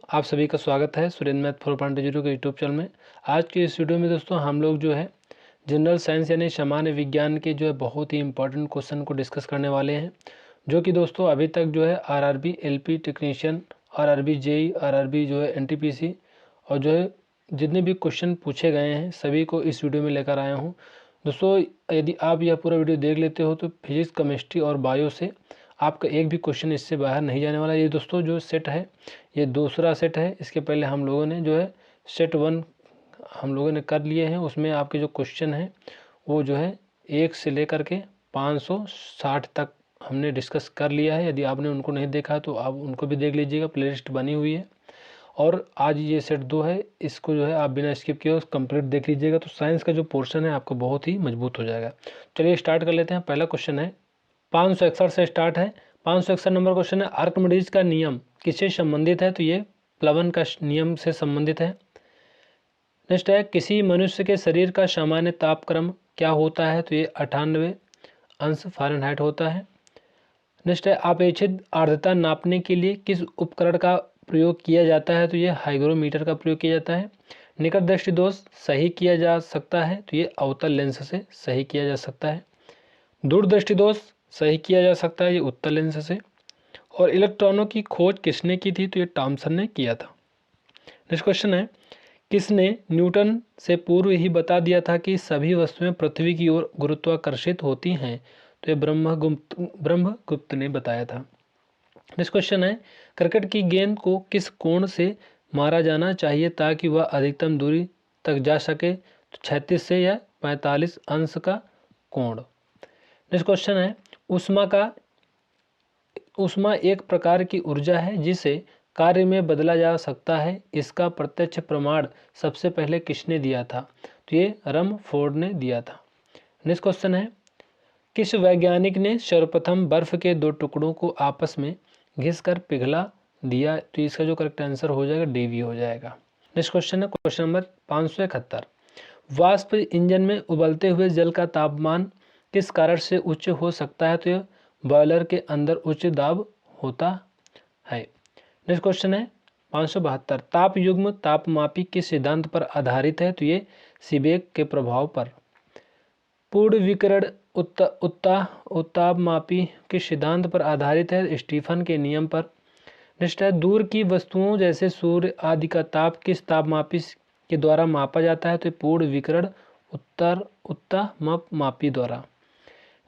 आप सभी का स्वागत है सुरेंद्र मैथ 4.0 के यूट्यूब चैनल में। आज के इस वीडियो में दोस्तों हम लोग जो है जनरल साइंस यानी सामान्य विज्ञान के जो है बहुत ही इंपॉर्टेंट क्वेश्चन को डिस्कस करने वाले हैं, जो कि दोस्तों अभी तक जो है RRB, LP technician, RRB JE, RRB जो है एनटीपीसी और जो है जितने भी क्वेश्चन पूछे गए हैं सभी को इस वीडियो में लेकर आया हूँ। दोस्तों यदि आप यह पूरा वीडियो देख लेते हो तो फिजिक्स, केमिस्ट्री और बायो से आपका एक भी क्वेश्चन इससे बाहर नहीं जाने वाला। ये दोस्तों जो सेट है ये दूसरा सेट है। इसके पहले हम लोगों ने जो है सेट 1 हम लोगों ने कर लिए हैं। उसमें आपके जो क्वेश्चन हैं वो जो है 1 से लेकर के 560 तक हमने डिस्कस कर लिया है। यदि आपने उनको नहीं देखा तो आप उनको भी देख लीजिएगा, प्लेलिस्ट बनी हुई है। और आज ये सेट 2 है, इसको जो है आप बिना स्किप किए कंप्लीट देख लीजिएगा तो साइंस का जो पोर्शन है आपका बहुत ही मजबूत हो जाएगा। चलिए स्टार्ट कर लेते हैं। पहला क्वेश्चन है 561 से स्टार्ट है। 561 नंबर क्वेश्चन है, आर्किमिडीज का नियम किससे संबंधित है? तो ये प्लवन का नियम से संबंधित है। नेक्स्ट है, किसी मनुष्य के शरीर का सामान्य तापक्रम क्या होता है? तो ये 98 अंश फ़ारेनहाइट होता है। नेक्स्ट है, अपेक्षित आर्द्रता नापने के लिए किस उपकरण का प्रयोग किया जाता है? तो ये हाइग्रोमीटर का प्रयोग किया जाता है। निकट दृष्टि दोष सही किया जा सकता है? तो ये अवतल लेंस से सही किया जा सकता है। दूरदृष्टि दोष सही किया जा सकता है, ये उत्तल लेंस से। और इलेक्ट्रॉनों की खोज किसने की थी? तो ये टॉमसन ने किया था। नेक्स्ट क्वेश्चन है, किसने न्यूटन से पूर्व ही बता दिया था कि सभी वस्तुएं पृथ्वी की ओर गुरुत्वाकर्षित होती हैं? तो ये ब्रह्मगुप्त ने बताया था। नेक्स्ट क्वेश्चन है, क्रिकेट की गेंद को किस कोण से मारा जाना चाहिए ताकि वह अधिकतम दूरी तक जा सके? तो 36 से या 45 अंश का कोण। नेक्स्ट क्वेश्चन है, ऊष्मा एक प्रकार की ऊर्जा है जिसे कार्य में बदला जा सकता है। इसका प्रत्यक्ष प्रमाण सबसे पहले किसने दिया था? तो ये रमफोर्ड ने दिया था। नेक्स्ट क्वेश्चन है, किस वैज्ञानिक ने सर्वप्रथम बर्फ के दो टुकड़ों को आपस में घिसकर पिघला दिया? तो इसका जो करेक्ट आंसर हो जाएगा डीवी हो जाएगा। नेक्स्ट क्वेश्चन है क्वेश्चन नंबर 571, वाष्प इंजन में उबलते हुए जल का तापमान किस कारण से उच्च हो सकता है? तो ये बॉयलर के अंदर उच्च दाब होता है। नेक्स्ट क्वेश्चन है 572, ताप युग्म तापमापी किस सिद्धांत पर आधारित है? तो ये सीबेक के प्रभाव पर। पूर्ण विकिरण उत्तापमापी किस सिद्धांत पर आधारित है? स्टीफन के नियम पर। नेक्स्ट है, दूर की वस्तुओं जैसे सूर्य आदि का ताप किस तापमापी के द्वारा मापा जाता है? तो पूर्ण विकिरण उत्तापमापी द्वारा।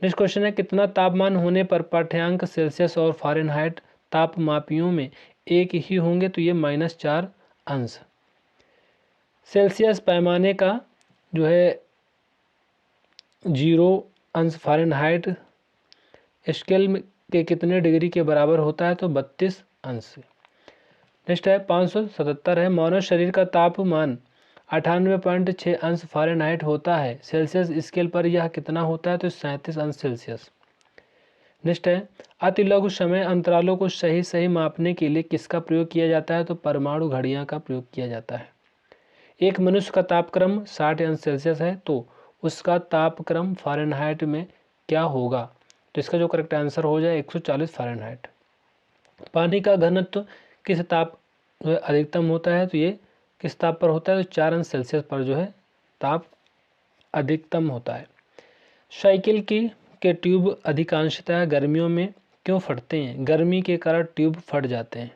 नेक्स्ट क्वेश्चन है, कितना तापमान होने पर पाठ्यांक सेल्सियस और फ़ारेनहाइट तापमापियों में एक ही होंगे? तो ये -4 अंश। सेल्सियस पैमाने का जो है 0 अंश फ़ारेनहाइट स्केल के कितने डिग्री के बराबर होता है? तो 32 अंश। नेक्स्ट है 577 है, मानव शरीर का तापमान 98.6 अंश फ़ारेनहाइट होता है। सेल्सियस स्केल पर यह कितना होता है? तो 37 अंश सेल्सियस। नेक्स्ट है, अति लघु समय अंतरालों को सही मापने के लिए किसका प्रयोग किया जाता है? तो परमाणु घड़ियां का प्रयोग किया जाता है। एक मनुष्य का तापक्रम 60 अंश सेल्सियस है तो उसका तापक्रम फ़ारेनहाइट में क्या होगा? तो इसका जो करेक्ट आंसर हो जाए 140 फ़ारेनहाइट। पानी का घनत्व किस ताप अधिकतम होता है? तो ये किस ताप पर होता है? तो 4 अंश सेल्सियस पर जो है ताप अधिकतम होता है। साइकिल के ट्यूब अधिकांशतः गर्मियों में क्यों फटते हैं? गर्मी के कारण ट्यूब फट जाते हैं।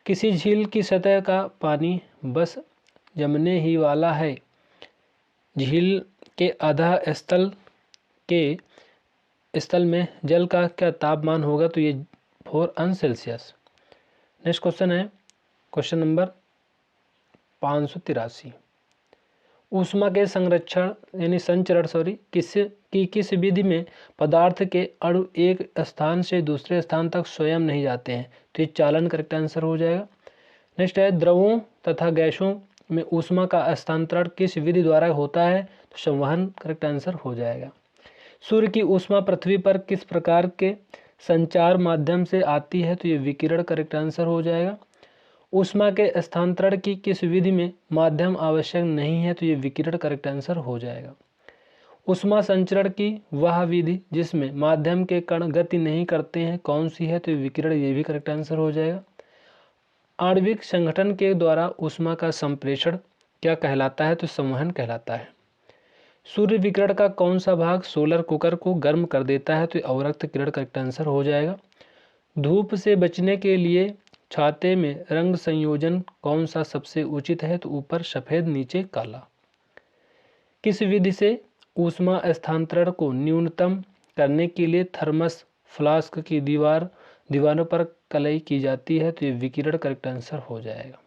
किसी झील की सतह का पानी बस जमने ही वाला है। झील के आधा स्थल में जल का क्या तापमान होगा? तो ये 4 अंश सेल्सियस। नेक्स्ट क्वेश्चन है क्वेश्चन नंबर 583, ऊष्मा के संचरण किस विधि में पदार्थ के अणु एक स्थान से दूसरे स्थान तक स्वयं नहीं जाते हैं? तो ये चालन करेक्ट आंसर हो जाएगा। नेक्स्ट है, द्रवों तथा गैसों में ऊष्मा का हस्तांतरण किस विधि द्वारा होता है? तो संवहन करेक्ट आंसर हो जाएगा। सूर्य की ऊष्मा पृथ्वी पर किस प्रकार के संचार माध्यम से आती है? तो ये विकिरण करेक्ट आंसर हो जाएगा। ऊष्मा के स्थानांतरण की किस विधि में माध्यम आवश्यक नहीं है? तो ये विकिरण करेक्ट आंसर हो जाएगा। ऊष्मा संचरण की वह विधि जिसमें माध्यम के कण गति नहीं करते हैं कौन सी है? तो ये विकिरण, ये भी करेक्ट आंसर हो जाएगा। आणविक संगठन के द्वारा ऊष्मा का संप्रेषण क्या कहलाता है? तो संवहन कहलाता है। सूर्य विकिरण का कौन सा भाग सोलर कुकर को गर्म कर देता है? तो अवरक्त किरण करेक्ट आंसर हो जाएगा। धूप से बचने के लिए छाते में रंग संयोजन कौन सा सबसे उचित है? तो ऊपर सफेद नीचे काला। किस विधि से ऊष्मा स्थानांतरण को न्यूनतम करने के लिए थर्मस फ्लास्क की दीवारों पर कलई की जाती है? तो ये विकिरण करेक्ट आंसर हो जाएगा।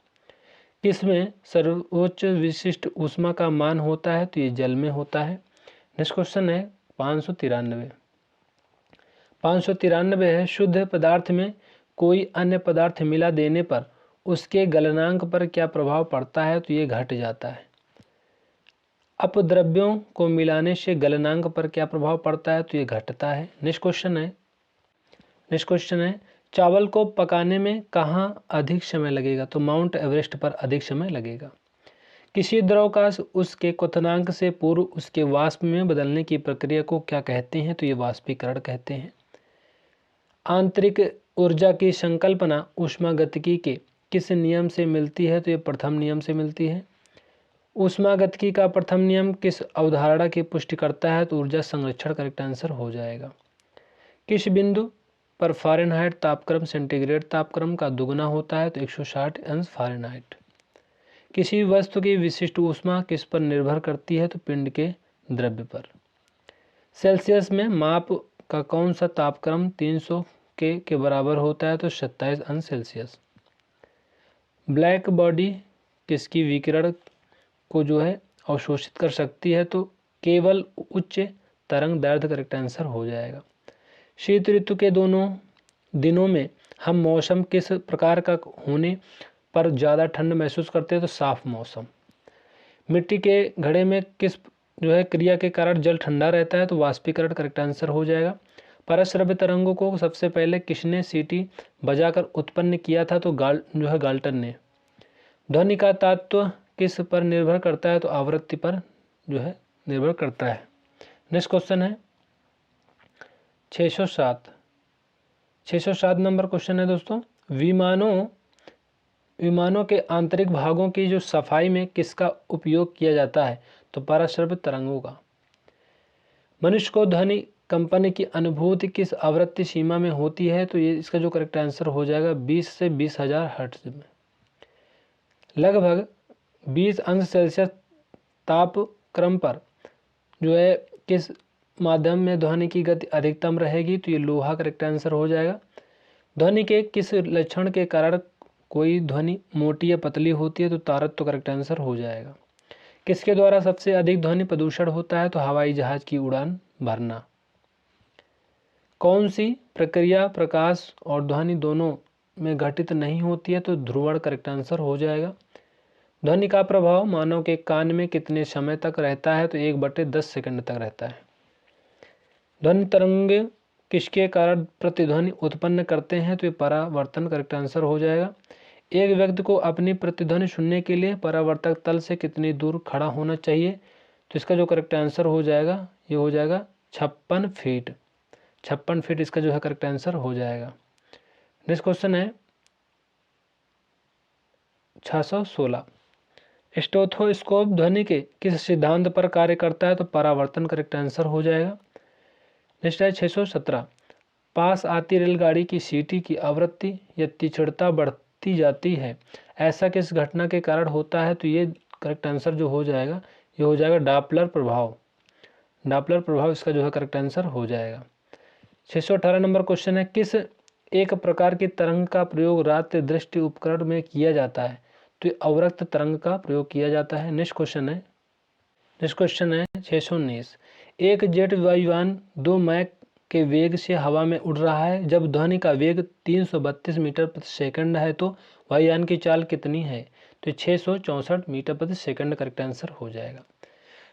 किसमें सर्वोच्च विशिष्ट ऊष्मा का मान होता है? तो ये जल में होता है। नेक्स्ट क्वेश्चन है 593 है, शुद्ध पदार्थ में कोई अन्य पदार्थ मिला देने पर उसके गलनांक पर क्या प्रभाव पड़ता है? तो ये घट जाता है। अपद्रव्यों को मिलाने से गलनांक पर क्या प्रभाव पड़ता है? तो ये घटता है। नेक्स्ट क्वेश्चन है चावल को पकाने में कहाँ अधिक समय लगेगा? तो माउंट एवरेस्ट पर अधिक समय लगेगा। किसी द्रव का उसके क्वथनांक से पूर्व उसके वाष्प में बदलने की प्रक्रिया को क्या कहते हैं? तो ये वाष्पीकरण कहते हैं। आंतरिक ऊर्जा की संकल्पना ऊष्मागतिकी के किस नियम से मिलती है? तो ये प्रथम नियम से मिलती है। ऊष्मागतिकी का प्रथम नियम किस अवधारणा की पुष्टि करता है? तो ऊर्जा संरक्षण करेक्ट आंसर हो जाएगा। किस बिंदु पर फ़ारेनहाइट तापक्रम सेंटीग्रेड तापक्रम का दुगना होता है? तो 160 अंश फ़ारेनहाइट। किसी वस्तु की विशिष्ट ऊष्मा किस पर निर्भर करती है? तो पिंड के द्रव्य पर। सेल्सियस में माप का कौन सा तापक्रम 300 के बराबर होता है? तो 27 अंश सेल्सियस। ब्लैक बॉडी किसकी विकिरण को जो है अवशोषित कर सकती है? तो केवल उच्च तरंग दैर्ध्य करेक्ट आंसर हो जाएगा। शीत ऋतु के दोनों दिनों में हम मौसम किस प्रकार का होने पर ज़्यादा ठंड महसूस करते हैं? तो साफ मौसम। मिट्टी के घड़े में किस जो है क्रिया के कारण जल ठंडा रहता है? तो वाष्पीकरण करेक्ट आंसर हो जाएगा। परश्रव्य तरंगों को सबसे पहले किसने सीटी बजाकर उत्पन्न किया था? तो गाल्टन ने। ध्वनि का तत्व किस पर निर्भर करता है? तो आवृत्ति पर जो है निर्भर करता है। नेक्स्ट क्वेश्चन है 607 नंबर क्वेश्चन है दोस्तों। विमानों के आंतरिक भागों की जो सफाई में किसका उपयोग किया जाता है? तो पराश्रव्य तरंगों का। मनुष्य को ध्वनि कंपन की अनुभूति किस आवृत्ति सीमा में होती है? तो ये इसका जो करेक्ट आंसर हो जाएगा 20 से 20,000 हर्ट्ज में। लगभग 20 अंश सेल्सियस तापक्रम पर जो है किस माध्यम में ध्वनि की गति अधिकतम रहेगी? तो ये लोहा करेक्ट आंसर हो जाएगा। ध्वनि के किस लक्षण के कारण कोई ध्वनि मोटी या पतली होती है? तो तारत्व करेक्ट आंसर हो जाएगा। किसके द्वारा सबसे अधिक ध्वनि प्रदूषण होता है? तो हवाई जहाज की उड़ान भरना। कौन सी प्रक्रिया प्रकाश और ध्वनि दोनों में घटित नहीं होती है? तो ध्रुवण करेक्ट आंसर हो जाएगा। ध्वनि का प्रभाव मानव के कान में कितने समय तक रहता है? तो 1/10 सेकंड तक रहता है। ध्वनि तरंग किसके कारण प्रतिध्वनि उत्पन्न करते हैं? तो ये परावर्तन करेक्ट आंसर हो जाएगा। एक व्यक्ति को अपनी प्रतिध्वनि सुनने के लिए परावर्तक तल से कितनी दूर खड़ा होना चाहिए? तो इसका जो करेक्ट आंसर हो जाएगा ये हो जाएगा 56 फीट। 56 फीट इसका जो है करेक्ट आंसर हो जाएगा। नेक्स्ट क्वेश्चन है 616। स्टेथोस्कोप ध्वनि के किस सिद्धांत पर कार्य करता है? तो परावर्तन करेक्ट आंसर हो जाएगा। नेक्स्ट है 617। पास आती रेलगाड़ी की सीटी की आवृत्ति या तीक्ष्णता बढ़ती जाती है, ऐसा किस घटना के कारण होता है? तो ये करेक्ट आंसर जो हो जाएगा ये हो जाएगा डापलर प्रभाव। डापलर प्रभाव इसका जो है करेक्ट आंसर हो जाएगा। 618 नंबर क्वेश्चन है किस एक प्रकार की तरंग का प्रयोग रात्रि दृष्टि उपकरण में किया जाता है? तो ये अवरक्त तरंग का प्रयोग किया जाता है। नेक्स्ट क्वेश्चन है 619। एक जेट वायुयान 2 मैक के वेग से हवा में उड़ रहा है। जब ध्वनि का वेग 332 मीटर प्रति सेकंड है तो वायुयान की चाल कितनी है? तो 664 मीटर प्रति सेकंड करेक्ट आंसर हो जाएगा।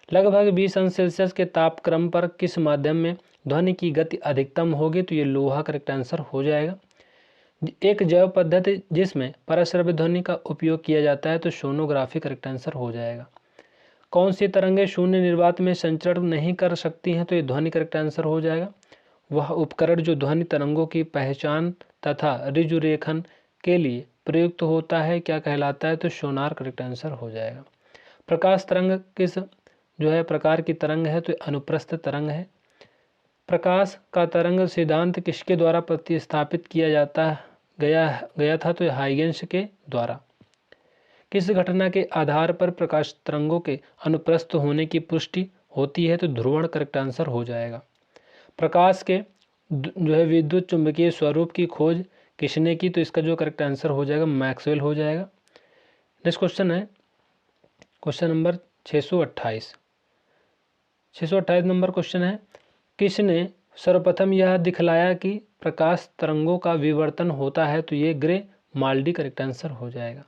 लगभग 20 अंश सेल्सियस के तापक्रम पर किस माध्यम में ध्वनि की गति अधिकतम होगी? तो ये लोहा करेक्ट आंसर हो जाएगा। एक जैव पद्धति जिसमें परश्रव्य ध्वनि का उपयोग किया जाता है तो सोनोग्राफी करेक्ट आंसर हो जाएगा। कौन सी तरंगें शून्य निर्वात में संचरण नहीं कर सकती हैं? तो ये ध्वनि करेक्ट आंसर हो जाएगा। वह उपकरण जो ध्वनि तरंगों की पहचान तथा ऋजुरेखन के लिए प्रयुक्त होता है क्या कहलाता है? तो सोनार करेक्ट आंसर हो जाएगा। प्रकाश तरंग किस जो है प्रकार की तरंग है? तो अनुप्रस्थ तरंग है। प्रकाश का तरंग सिद्धांत किसके द्वारा प्रतिस्थापित किया जाता गया था? तो हाइगेंस के द्वारा। किस घटना के आधार पर प्रकाश तरंगों के अनुप्रस्थ होने की पुष्टि होती है? तो ध्रुवण करेक्ट आंसर हो जाएगा। प्रकाश के जो है विद्युत चुंबकीय स्वरूप की खोज किसने की? तो इसका जो करेक्ट आंसर हो जाएगा मैक्सवेल हो जाएगा। नेक्स्ट क्वेश्चन है क्वेश्चन नंबर 628। 628 नंबर क्वेश्चन है, किसने सर्वप्रथम यह दिखलाया कि प्रकाश तरंगों का विवर्तन होता है? तो ये ग्रे माल्डी करेक्ट आंसर हो जाएगा।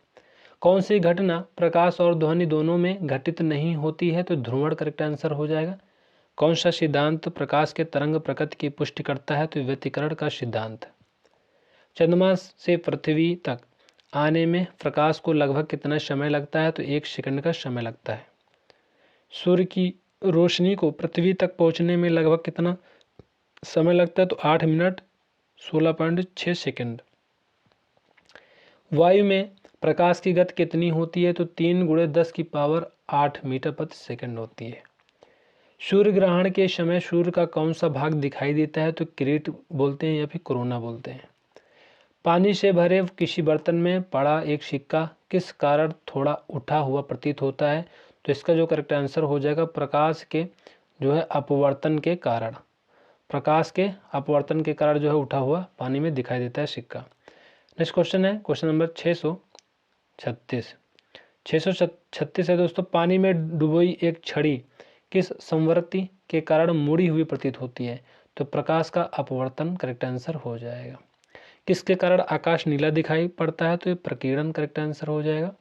कौन सी घटना प्रकाश और ध्वनि दोनों में घटित नहीं होती है? तो ध्रुवण करेक्ट आंसर हो जाएगा। कौन सा सिद्धांत प्रकाश के तरंग प्रकृति की पुष्टि करता है? तो व्यतिकरण का सिद्धांत। चंद्रमा से पृथ्वी तक आने में प्रकाश को लगभग कितना समय लगता है? तो 1 सेकंड का समय लगता है। सूर्य की रोशनी को पृथ्वी तक पहुंचने में लगभग कितना समय लगता है? तो 8 मिनट 16.6 सेकंड। वायु में प्रकाश की गति कितनी होती है? तो 3 × 10⁸ मीटर प्रति सेकंड होती है। सूर्य ग्रहण के समय सूर्य का कौन सा भाग दिखाई देता है? तो किरीट बोलते हैं या फिर कोरोना बोलते हैं। पानी से भरे किसी बर्तन में पड़ा एक सिक्का किस कारण थोड़ा उठा हुआ प्रतीत होता है? तो इसका जो करेक्ट आंसर हो जाएगा प्रकाश के जो है अपवर्तन के कारण। प्रकाश के अपवर्तन के कारण जो है उठा हुआ पानी में दिखाई देता है सिक्का। नेक्स्ट क्वेश्चन है क्वेश्चन नंबर 636। 636 है दोस्तों, पानी में डुबोई एक छड़ी किस संवृत्ति के कारण मुड़ी हुई प्रतीत होती है? तो प्रकाश का अपवर्तन करेक्ट आंसर हो जाएगा। किसके कारण आकाश नीला दिखाई पड़ता है? तो ये प्रकीर्णन करेक्ट आंसर हो जाएगा।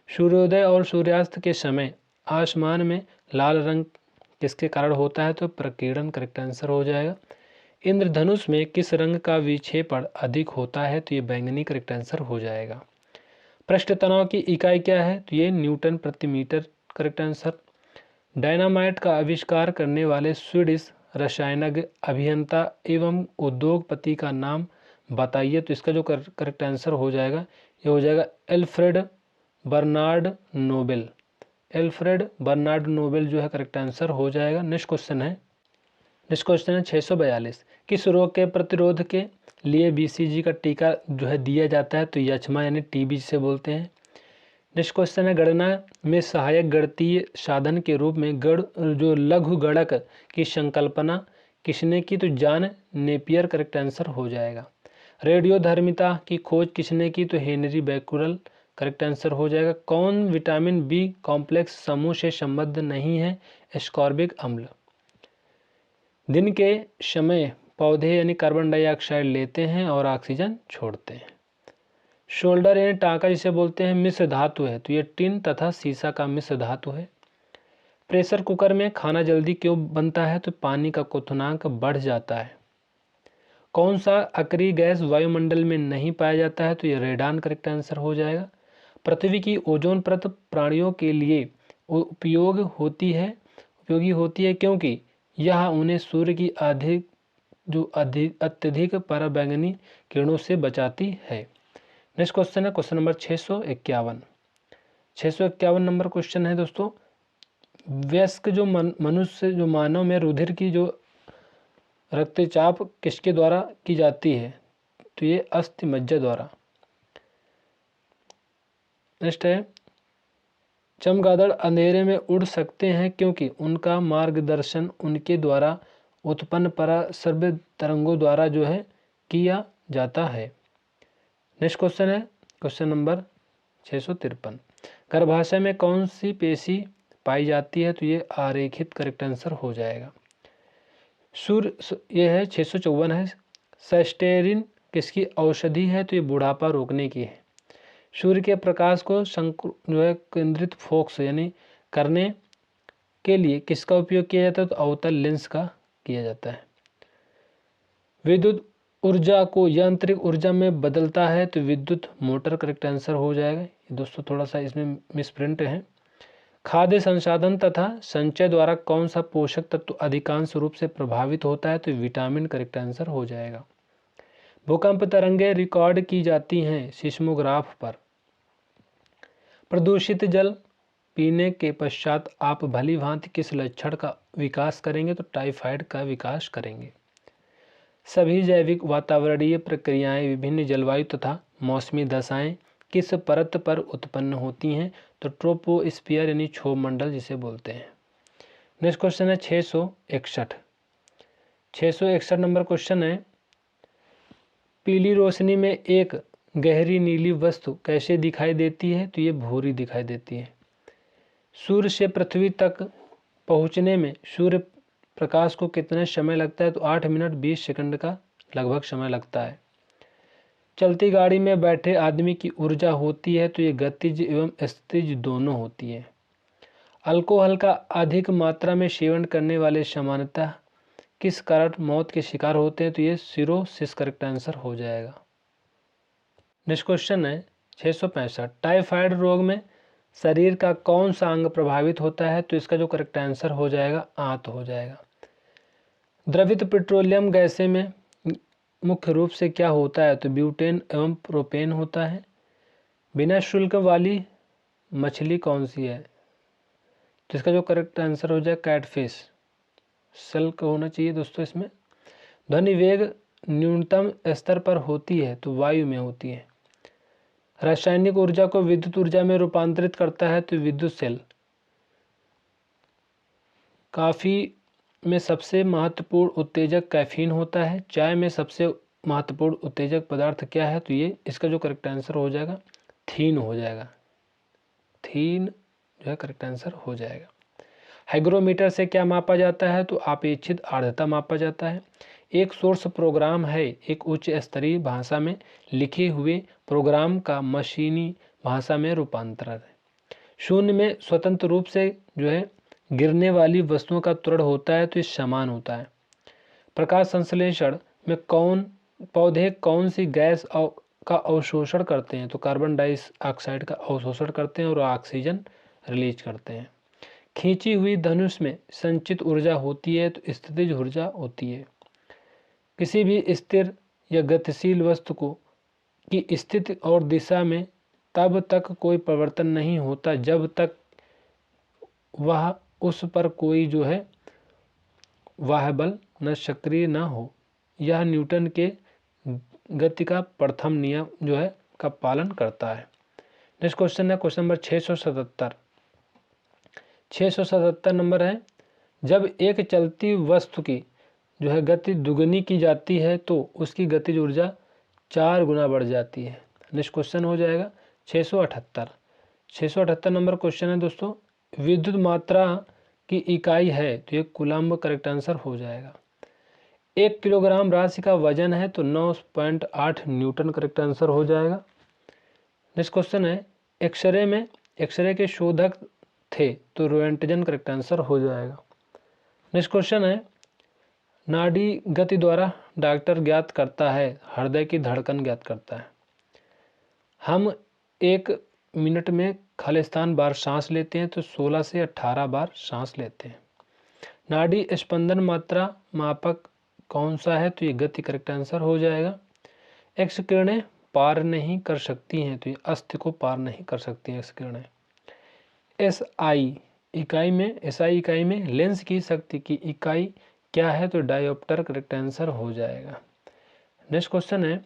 सूर्योदय और सूर्यास्त के समय आसमान में लाल रंग किसके कारण होता है? तो प्रकीर्णन करेक्ट आंसर हो जाएगा। इंद्रधनुष में किस रंग का विक्षेपण अधिक होता है? तो ये बैंगनी करेक्ट आंसर हो जाएगा। पृष्ठ तनाव की इकाई क्या है? तो ये न्यूटन प्रति मीटर करेक्ट आंसर। डायनामाइट का आविष्कार करने वाले स्वीडिश रसायनज्ञ अभियंता एवं उद्योगपति का नाम बताइए। तो इसका जो करेक्ट आंसर हो जाएगा ये हो जाएगा Alfred Bernard Nobel. Alfred Bernard Nobel जो है करेक्ट आंसर हो जाएगा। नेक्स्ट क्वेश्चन है 642। किस रोग के प्रतिरोध के लिए BCG का टीका जो है दिया जाता है? तो यक्ष्मा यानी TB जिसे बोलते हैं। नेक्स्ट क्वेश्चन है, गणना में सहायक गणितीय साधन के रूप में जो लघु गणक की संकल्पना किसने की? तो जॉन नेपियर करेक्ट आंसर हो जाएगा। रेडियोधर्मिता की खोज किसने की? तो हेनरी बैकुरल करेक्ट आंसर हो जाएगा। कौन विटामिन B कॉम्प्लेक्स समूह से संबद्ध नहीं है? एस्कॉर्बिक अम्ल। दिन के समय पौधे यानी कार्बन डाइऑक्साइड लेते हैं और ऑक्सीजन छोड़ते हैं। शोल्डर यानी टाँका जिसे बोलते हैं मिश्र धातु है, तो ये टिन तथा सीसा का मिश्र धातु है। प्रेशर कुकर में खाना जल्दी क्यों बनता है? तो पानी का क्वथनांक बढ़ जाता है। कौन सा अक्रिय गैस वायुमंडल में नहीं पाया जाता है? तो ये रेडान करेक्ट आंसर हो जाएगा। पृथ्वी की ओजोन परत प्राणियों के लिए उपयोगी होती है क्योंकि यह उन्हें सूर्य की अत्यधिक पराबैंगनी किरणों से बचाती है। नेक्स्ट क्वेश्चन है क्वेश्चन नंबर 651। 651 नंबर क्वेश्चन है दोस्तों, वयस्क जो मनुष्य जो मानव में रुधिर की जो रक्तचाप किसके द्वारा की जाती है? तो ये अस्थि मज्जा द्वारा। नेक्स्ट है, चमगादड़ अंधेरे में उड़ सकते हैं क्योंकि उनका मार्गदर्शन उनके द्वारा उत्पन्न पराश्रव्य तरंगों द्वारा जो है किया जाता है। नेक्स्ट क्वेश्चन है क्वेश्चन नंबर 653। गर्भाशय में कौन सी पेशी पाई जाती है? तो ये आरेखित करेक्ट आंसर हो जाएगा। ये है 654 है। सेस्टेरिन किसकी औषधि है? तो ये बुढ़ापा रोकने की है। सूर्य के प्रकाश को जो है केंद्रित फोकस यानी करने के लिए किसका उपयोग किया जाता है? तो अवतल लेंस का किया जाता है। विद्युत ऊर्जा को यांत्रिक ऊर्जा में बदलता है? तो विद्युत मोटर करेक्ट आंसर हो जाएगा। ये दोस्तों थोड़ा सा इसमें मिसप्रिंट है। खाद्य संसाधन तथा संचय द्वारा कौन सा पोषक तत्व अधिकांश रूप से प्रभावित होता है? तो विटामिन करेक्ट आंसर हो जाएगा। भूकंप तरंगें रिकॉर्ड की जाती हैं सिस्मोग्राफ पर। प्रदूषित जल पीने के पश्चात आप भली भांति किस लक्षण का विकास करेंगे? तो टाइफाइड का विकास करेंगे। सभी जैविक वातावरणीय प्रक्रियाएं विभिन्न जलवायु तथा मौसमी दशाएं किस परत पर उत्पन्न होती हैं? तो ट्रोपोस्फियर यानी क्षोभ मंडल जिसे बोलते हैं। नेक्स्ट क्वेश्चन है 661 नंबर क्वेश्चन है, पीली रोशनी में एक गहरी नीली वस्तु कैसे दिखाई देती है? तो ये भूरी दिखाई देती है। सूर्य से पृथ्वी तक पहुंचने में सूर्य प्रकाश को कितना समय लगता है? तो 8 मिनट 20 सेकंड का लगभग समय लगता है। चलती गाड़ी में बैठे आदमी की ऊर्जा होती है तो ये गतिज एवं स्थितिज दोनों होती है। अल्कोहल का अधिक मात्रा में सेवन करने वाले सामान्यतः किस कारण मौत के शिकार होते हैं? तो ये सिरोसिस करेक्ट आंसर हो जाएगा। नेक्स्ट क्वेश्चन है 665, टाइफाइड रोग में शरीर का कौन सा अंग प्रभावित होता है? तो इसका जो करेक्ट आंसर हो जाएगा आंत हो जाएगा। द्रवित पेट्रोलियम गैसें में मुख्य रूप से क्या होता है? तो ब्यूटेन एवं प्रोपेन होता है। बिना शुल्क वाली मछली कौन सी है? तो इसका जो करेक्ट आंसर हो जाए कैटफिश, शुल्क होना चाहिए दोस्तों इसमें। ध्वनि वेग न्यूनतम स्तर पर होती है तो वायु में होती है। रासायनिक ऊर्जा को विद्युत ऊर्जा में रूपांतरित करता है तो विद्युत सेल। कॉफी में सबसे महत्वपूर्ण उत्तेजक कैफीन होता है। चाय में सबसे महत्वपूर्ण उत्तेजक पदार्थ क्या है? तो ये इसका जो करेक्ट आंसर हो जाएगा थीन हो जाएगा। थीन जो है करेक्ट आंसर हो जाएगा। हाइग्रोमीटर से क्या मापा जाता है? तो अपेक्षित आर्द्रता मापा जाता है। एक सोर्स प्रोग्राम है एक उच्च स्तरीय भाषा में लिखे हुए प्रोग्राम का मशीनी भाषा में रूपांतरण है। शून्य में स्वतंत्र रूप से जो है गिरने वाली वस्तुओं का त्वरण होता है तो ये समान होता है। प्रकाश संश्लेषण में पौधे कौन सी गैस का अवशोषण करते हैं? तो कार्बन डाइऑक्साइड का अवशोषण करते हैं और ऑक्सीजन रिलीज करते हैं। खींची हुई धनुष में संचित ऊर्जा होती है तो स्थितिज ऊर्जा होती है। किसी भी स्थिर या गतिशील वस्तु की स्थिति और दिशा में तब तक कोई परिवर्तन नहीं होता जब तक वह उस पर कोई जो है वाह्य बल न सक्रिय न हो। यह न्यूटन के गति का प्रथम नियम जो है का पालन करता है। नेक्स्ट क्वेश्चन है क्वेश्चन नंबर 677 नंबर है, जब एक चलती वस्तु की जो है गति दुगनी की जाती है तो उसकी गतिज ऊर्जा 4 गुना बढ़ जाती है। नेक्स्ट क्वेश्चन हो जाएगा 678 नंबर क्वेश्चन है दोस्तों, विद्युत मात्रा की इकाई है तो ये कूलम्ब करेक्ट आंसर हो जाएगा। 1 किलोग्राम राशि का वजन है तो 9.8 न्यूटन करेक्ट आंसर हो जाएगा। नेक्स्ट क्वेश्चन है एक्सरे के शोधक थे तो रोएंटजन करेक्ट आंसर हो जाएगा। नेक्स्ट क्वेश्चन है, नाड़ी गति द्वारा डॉक्टर ज्ञात करता है हृदय की धड़कन ज्ञात करता है। हम 1 मिनट में खालिस्तान बार सांस लेते हैं तो 16 से 18 बार सांस लेते हैं। नाड़ी स्पंदन मात्रा मापक कौन सा है? तो ये गति करेक्ट आंसर हो जाएगा। एक्स किरणें पार नहीं कर सकती हैं तो ये अस्थि को पार नहीं कर सकती हैं एक्स किरणें। एसआई इकाई में लेंस की शक्ति की इकाई क्या है? तो डायोप्टर करेक्ट आंसर हो जाएगा। नेक्स्ट क्वेश्चन है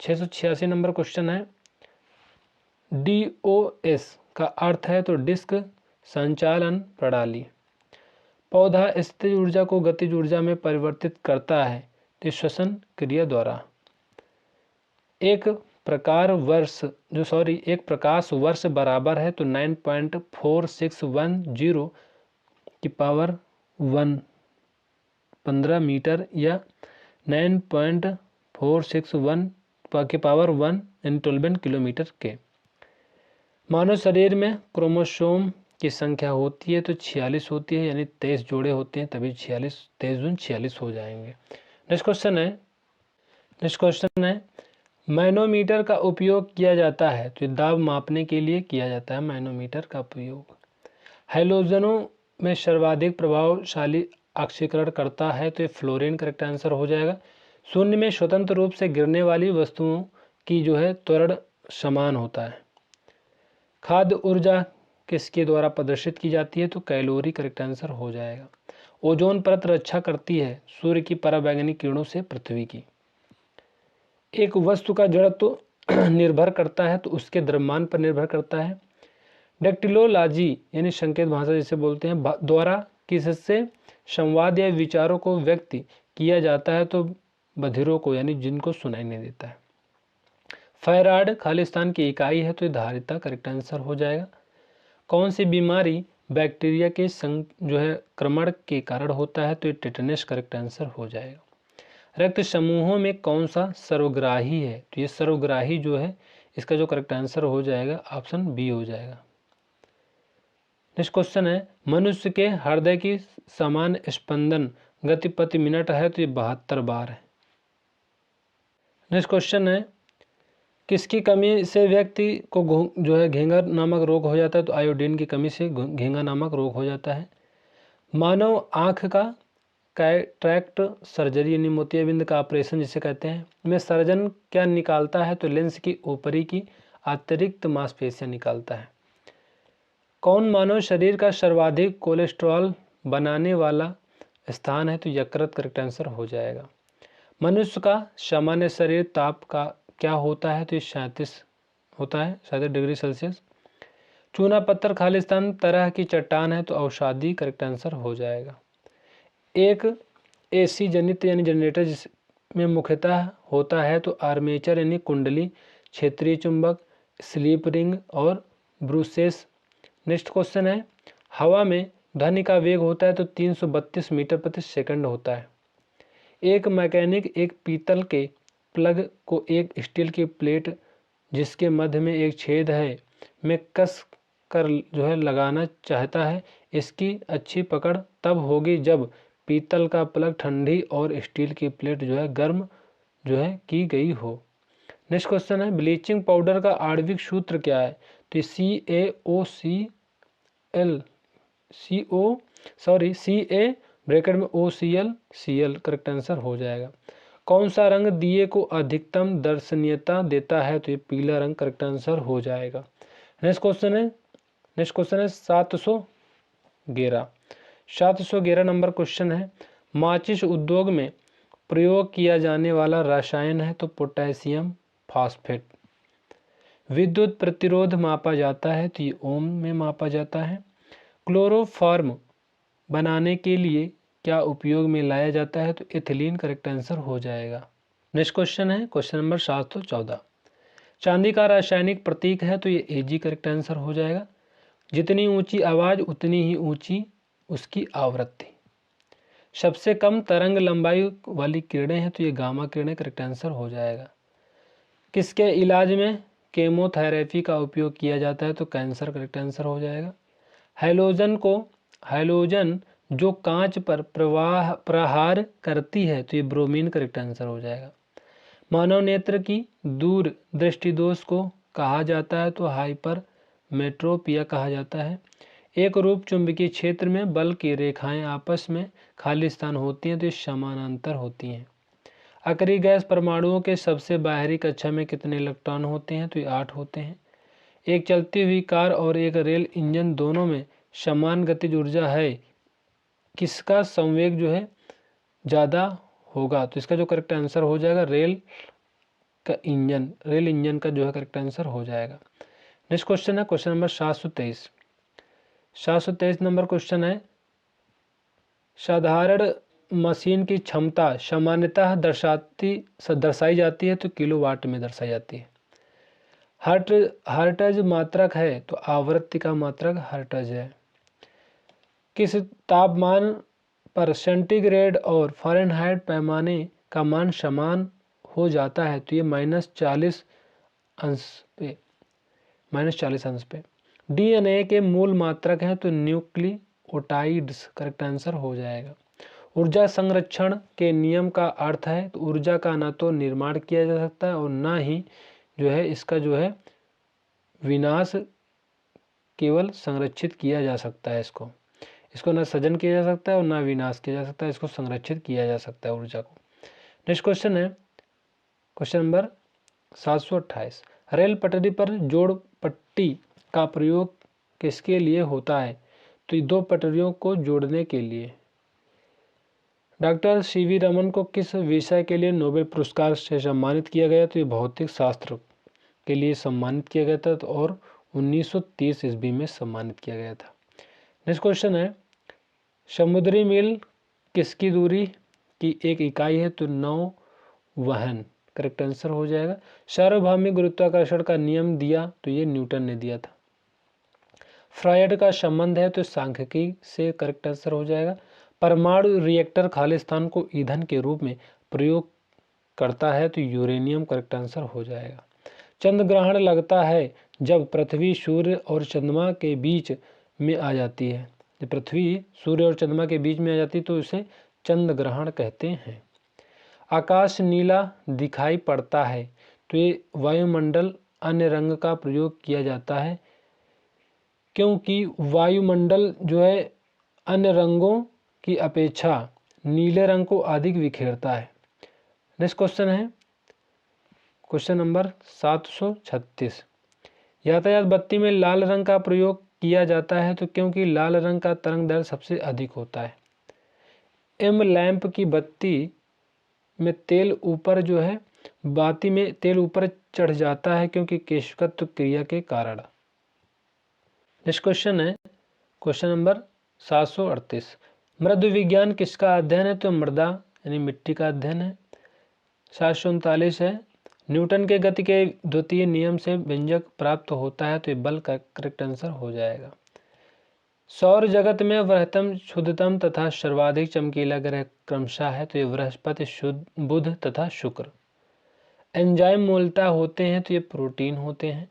686 नंबर क्वेश्चन है, DOS का अर्थ है तो डिस्क संचालन प्रणाली। पौधा स्थितिज ऊर्जा को गतिज ऊर्जा में परिवर्तित करता है तो श्वसन क्रिया द्वारा। एक प्रकाश वर्ष बराबर है तो 9.4610 की पावर 1 15 मीटर या 9.461 की पावर 1 इन 12 किलोमीटर के। मानव शरीर में क्रोमोसोम की संख्या होती है तो 46 होती है, यानी 23 जोड़े होते हैं तभी 23 दूनी 46 हो जाएंगे। नेक्स्ट क्वेश्चन है मैनोमीटर का उपयोग किया जाता है तो दाब मापने के लिए किया जाता है मैनोमीटर का उपयोग। हैलोजनों में सर्वाधिक प्रभावशाली ऑक्सीकरण करता है तो ये फ्लोरीन करेक्ट आंसर हो जाएगा। शून्य में स्वतंत्र रूप से गिरने वाली वस्तुओं की जो है त्वरण समान होता है। खाद्य ऊर्जा किसके द्वारा प्रदर्शित की जाती है तो कैलोरी करेक्ट आंसर हो जाएगा। ओजोन परत रक्षा करती है सूर्य की पराबैंगनी किरणों से पृथ्वी की। एक वस्तु का जड़त्व निर्भर करता है तो उसके द्रव्यमान पर निर्भर करता है। डेक्टिलोलॉजी यानी संकेत भाषा जिसे बोलते हैं द्वारा किससे संवाद या विचारों को व्यक्त किया जाता है तो बधिरों को यानी जिनको सुनाई नहीं देता है। फैराड खालिस्तान की इकाई है तो ये धारिता करेक्ट आंसर हो जाएगा। कौन सी बीमारी बैक्टीरिया के जो है क्रमण के कारण होता है तो ये टेटनस करेक्ट आंसर हो जाएगा। रक्त समूहों में कौन सा सर्वग्राही है तो ये सर्वग्राही जो है इसका जो करेक्ट आंसर हो जाएगा ऑप्शन बी हो जाएगा। नेक्स्ट क्वेश्चन है मनुष्य के हृदय की सामान्य स्पंदन गति प्रति मिनट है तो ये 72 बार है। नेक्स्ट क्वेश्चन है किसकी कमी से व्यक्ति को जो है घेंगा नामक रोग हो जाता है तो आयोडीन की कमी से घेंगा नामक रोग हो जाता है। मानव आँख का कैटरैक्ट सर्जरी यानी मोतियाबिंद का ऑपरेशन जिसे कहते हैं में सर्जन क्या निकालता है तो लेंस की ऊपरी की अतिरिक्त मांसपेशियां निकालता है। कौन मानव शरीर का सर्वाधिक कोलेस्ट्रॉल बनाने वाला स्थान है तो यकृत करेक्ट आंसर हो जाएगा। मनुष्य का सामान्य शरीर ताप का क्या होता है तो 37 होता है 37 डिग्री सेल्सियस। चूना पत्थर खालिस्तान तरह की चट्टान है तो औषधि करेक्ट आंसर हो जाएगा। एक एसी जनित यानी जनरेटर जिसमें मुख्यतः होता है तो आर्मेचर यानी कुंडली, क्षेत्रीय चुंबक, स्लीप रिंग और ब्रूसेस। नेक्स्ट क्वेश्चन है हवा में ध्वनि का वेग होता है तो 332 मीटर प्रति सेकंड होता है। एक मैकेनिक एक पीतल के प्लग को एक स्टील की प्लेट जिसके मध्य में एक छेद है में कस कर जो है लगाना चाहता है। इसकी अच्छी पकड़ तब होगी जब पीतल का प्लग ठंडी और स्टील की प्लेट जो है गर्म जो है की गई हो। नेक्स्ट क्वेश्चन है ब्लीचिंग पाउडर का आणविक सूत्र क्या है तो CA ब्रैकेट में OCl करेक्ट आंसर हो जाएगा। कौन सा रंग दिए को अधिकतम दर्शनीयता देता है तो ये पीला रंग करेक्ट आंसर हो जाएगा। नेक्स्ट क्वेश्चन है 711 नंबर क्वेश्चन है माचिस उद्योग में प्रयोग किया जाने वाला रसायन है तो पोटेशियम फास्फेट। विद्युत प्रतिरोध मापा जाता है तो ये ओम में मापा जाता है। क्लोरोफॉर्म बनाने के लिए क्या उपयोग में लाया जाता है तो एथिलीन करेक्ट आंसर हो जाएगा। नेक्स्ट क्वेश्चन है क्वेश्चन नंबर 714 चांदी का रासायनिक प्रतीक है तो ये Ag करेक्ट आंसर हो जाएगा। जितनी ऊंची आवाज़ उतनी ही ऊंची उसकी आवृत्ति। सबसे कम तरंग लंबाई वाली किरणें हैं तो ये गामा किरणें करेक्ट आंसर हो जाएगा। किसके इलाज में केमोथेरेपी का उपयोग किया जाता है तो कैंसर करेक्ट आंसर हो जाएगा। हैलोजन जो कांच पर प्रहार करती है तो ये ब्रोमीन करेक्ट आंसर हो जाएगा। मानव नेत्र की दूर दृष्टिदोष को कहा जाता है तो हाइपर मेट्रोपिया कहा जाता है। एक रूप चुंबकीय क्षेत्र में बल की रेखाएं आपस में खाली स्थान होती हैं तो ये समानांतर होती हैं। अक्रिय गैस परमाणुओं के सबसे बाहरी कक्षा में कितने इलेक्ट्रॉन होते हैं तो ये 8 होते हैं। एक चलती हुई कार और एक रेल इंजन दोनों में समान गतिज ऊर्जा है, किसका संवेग जो है ज़्यादा होगा तो इसका जो करेक्ट आंसर हो जाएगा रेल इंजन का जो है करेक्ट आंसर हो जाएगा। नेक्स्ट क्वेश्चन है क्वेश्चन नंबर 723 नंबर क्वेश्चन है साधारण मशीन की क्षमता सामान्यतः दर्शाई जाती है तो किलोवाट में दर्शाई जाती है। हर्ट्ज मात्रक है तो आवृत्ति का मात्रक हर्ट्ज है। किस तापमान पर सेंटीग्रेड और फ़ारेनहाइट पैमाने का मान समान हो जाता है तो ये -40 अंश पे। DNA के मूल मात्रक हैं तो न्यूक्लियोटाइड्स करेक्ट आंसर हो जाएगा। ऊर्जा संरक्षण के नियम का अर्थ है तो ऊर्जा का ना तो निर्माण किया जा सकता है और ना ही जो है इसका जो है विनाश, केवल संरक्षित किया जा सकता है इसको। इसको ना सृजन किया जा सकता है और ना विनाश किया जा सकता है, इसको संरक्षित किया जा सकता है ऊर्जा को। नेक्स्ट क्वेश्चन है क्वेश्चन नंबर 728, रेल पटरी पर जोड़ पट्टी का प्रयोग किसके लिए होता है? तो ये दो पटरियों को जोड़ने के लिए। डॉक्टर सीवी रमन को किस विषय के लिए नोबेल पुरस्कार से सम्मानित किया गया? तो ये भौतिक शास्त्र के लिए सम्मानित किया गया था और 1930 ईस्वी में सम्मानित किया गया था। नेक्स्ट क्वेश्चन है, समुद्री मील किसकी दूरी की एक इकाई है? तो नौ वहन, करेक्ट आंसर हो जाएगा। सार्वभौमिक गुरुत्वाकर्षण का नियम दिया? तो ये न्यूटन ने दिया था। फ्रायड का संबंध है? तो सांख्यिकी से, करेक्ट आंसर हो जाएगा। परमाणु रिएक्टर खालिस्तान को ईंधन के रूप में प्रयोग करता है? तो यूरेनियम, करेक्ट आंसर हो जाएगा। चंद्र ग्रहण लगता है जब पृथ्वी सूर्य और चंद्रमा के बीच में आ जाती है। जब पृथ्वी सूर्य और चंद्रमा के बीच में आ जाती है तो उसे चंद्र ग्रहण कहते हैं। आकाश नीला दिखाई पड़ता है? तो ये वायुमंडल अन्य रंग का प्रयोग किया जाता है, क्योंकि वायुमंडल जो है अन्य रंगों की अपेक्षा नीले रंग को अधिक बिखेरता है। नेक्स्ट क्वेश्चन है क्वेश्चन नंबर 736, यातायात बत्ती में लाल रंग का प्रयोग किया जाता है? तो क्योंकि लाल रंग का तरंग दैर्ध्य सबसे अधिक होता है। एम लैंप की बत्ती में तेल ऊपर जो है बाती में तेल ऊपर चढ़ जाता है क्योंकि केशकत्व क्रिया के कारण। नेक्स्ट क्वेश्चन है क्वेश्चन नंबर 738, मृदु विज्ञान किसका अध्ययन है? तो मृदा यानी मिट्टी का अध्ययन है। 739 है, न्यूटन के गति के द्वितीय नियम से व्यंजक प्राप्त होता है? तो ये बल का करेक्ट आंसर हो जाएगा। सौर जगत में वृहत्तम, शुद्धतम तथा सर्वाधिक चमकीला ग्रह क्रमशः है? तो ये बृहस्पति, बुध तथा शुक्र। एंजाइम मूलतः होते हैं? तो ये प्रोटीन होते हैं।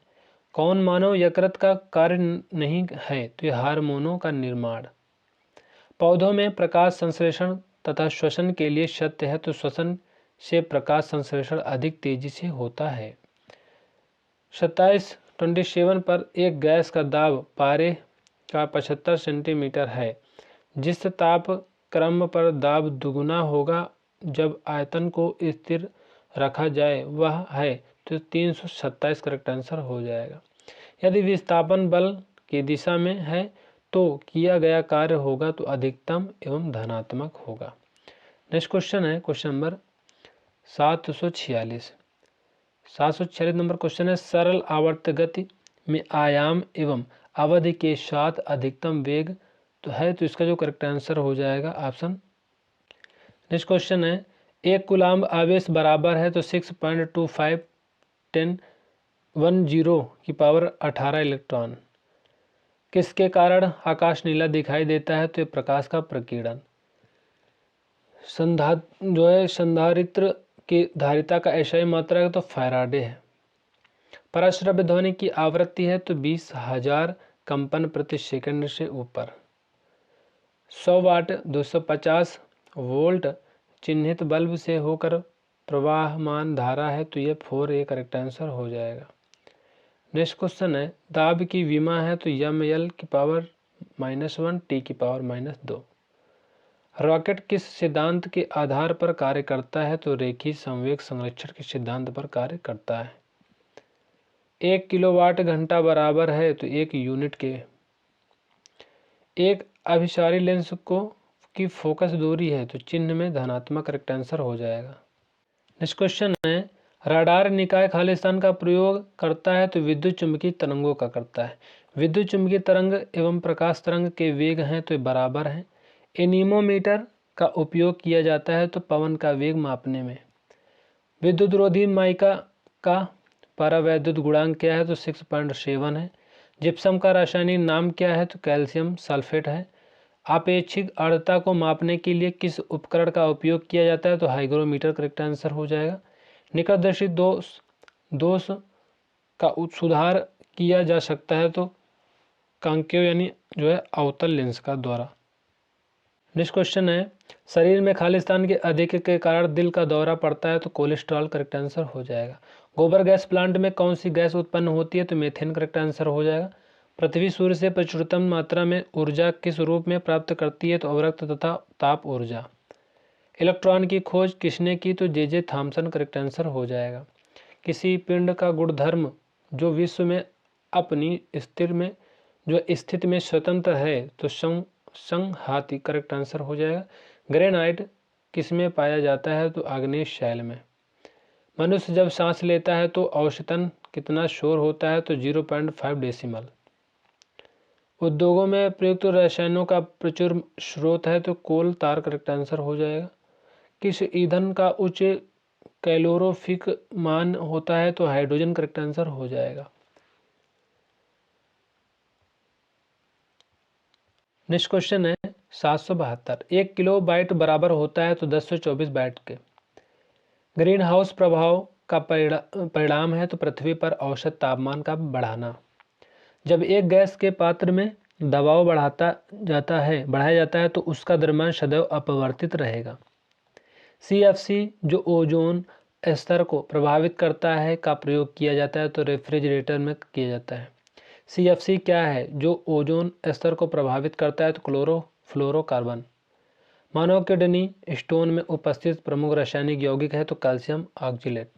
कौन मानव यकृत का कार्य नहीं है? तो ये हार्मोनों का निर्माण। पौधों में प्रकाश संश्लेषण तथा श्वसन के लिए सत्य है? तो श्वसन से प्रकाश संश्लेषण अधिक तेजी से होता है। 27 पर एक गैस का दाब पारे का 75 सेंटीमीटर है। जिस ताप क्रम पर दाब दुगुना होगा जब आयतन को स्थिर रखा जाए वह है? तो 327 करेक्ट आंसर हो जाएगा। यदि विस्थापन बल की दिशा में है तो किया गया कार्य होगा तो अधिकतम एवं धनात्मक होगा। नेक्स्ट क्वेश्चन है क्वेश्चन नंबर 746। 746 नंबर क्वेश्चन है, सरल आवर्त गति में आयाम एवं अवधि के साथ अधिकतम वेग तो है? तो इसका जो करेक्ट आंसर हो जाएगा ऑप्शन। नेक्स्ट क्वेश्चन है, एक कूलाम्ब आवेश बराबर है? तो 6.25 10 की पावर 18 इलेक्ट्रॉन। किसके कारण आकाश नीला दिखाई देता है? तो ये प्रकाश का प्रकीर्णन। संधारित्र की धारिता का एसआई मात्रा है? तो फैराडे है। परश्रव्य ध्वनि की आवृत्ति है? तो 20,000 कंपन प्रति सेकंड से ऊपर। 100 वाट 250 वोल्ट चिन्हित बल्ब से होकर प्रवाहमान धारा है? तो ये 4A करेक्ट आंसर हो जाएगा। नेक्स्ट क्वेश्चन है, दाब की विमा है? तो ml की पावर -1 t की पावर -2। रॉकेट किस सिद्धांत के आधार पर कार्य करता है? तो रेखीय संवेग संरक्षण के सिद्धांत पर कार्य करता है। 1 किलोवाट घंटा बराबर है? तो 1 यूनिट के। एक अभिसारी लेंस को की फोकस दूरी है? तो चिन्ह में धनात्मक करेक्ट आंसर हो जाएगा। नेक्स्ट क्वेश्चन है, राडार निकाय खालिस्तान का प्रयोग करता है? तो विद्युत चुंबकीय तरंगों का करता है। विद्युत चुंबकीय तरंग एवं प्रकाश तरंग के वेग हैं? तो बराबर हैं। एनीमोमीटर का उपयोग किया जाता है? तो पवन का वेग मापने में। विद्युत रोधी माइका का परावैद्युत गुणांक क्या है? तो 6.7 है। जिप्सम का रासायनिक नाम क्या है? तो कैल्शियम सल्फेट है। आपेक्षिक आर्द्रता को मापने के लिए किस उपकरण का उपयोग किया जाता है? तो हाइग्रोमीटर करेक्ट आंसर हो जाएगा। निकटदर्शी दोष का सुधार किया जा सकता है? तो कांकेव यानी जो है अवतल लेंस का द्वारा। नेक्स्ट क्वेश्चन है, शरीर में खालिस्तान के अधिक के कारण दिल का दौरा पड़ता है? तो कोलेस्ट्रॉल करेक्ट आंसर हो जाएगा। गोबर गैस प्लांट में कौन सी गैस उत्पन्न होती है? तो मीथेन करेक्ट आंसर हो जाएगा। पृथ्वी सूर्य से प्रचुरतम मात्रा में ऊर्जा किस रूप में प्राप्त करती है? तो अवरक्त तथा ताप ऊर्जा। इलेक्ट्रॉन की खोज किसने की? तो जे थॉमसन करेक्ट आंसर हो जाएगा। किसी पिंड का गुणधर्म जो विश्व में अपनी स्थिति में स्वतंत्र है तो संघाती करेक्ट आंसर हो जाएगा। ग्रेनाइट किस में पाया जाता है? तो आग्नेय शैल में। मनुष्य जब सांस लेता है तो औसतन कितना शोर होता है? तो 0.5 डेसिमल। उद्योगों में प्रयुक्त रसायनों का प्रचुर स्रोत है तो कोल तार करेक्ट आंसर हो जाएगा। किस ईंधन का उच्च कैलोरीफिक मान होता है? तो हाइड्रोजन करेक्ट आंसर हो जाएगा। नेक्स्ट क्वेश्चन है 772। 1 किलो बाइट बराबर होता है तो 1024 बाइट के। ग्रीन हाउस प्रभाव का परिणाम है तो पृथ्वी पर औसत तापमान का बढ़ाना। जब एक गैस के पात्र में दबाव बढ़ाया जाता है तो उसका द्रव्यमान सदैव अपवर्तित रहेगा। CFC जो ओजोन स्तर को प्रभावित करता है का प्रयोग किया जाता है तो रेफ्रिजरेटर में किया जाता है। CFC क्या है जो ओजोन स्तर को प्रभावित करता है? तो क्लोरोफ्लोरोकार्बन। मानव किडनी स्टोन में उपस्थित प्रमुख रासायनिक यौगिक है तो कैल्शियम ऑक्जेलेट।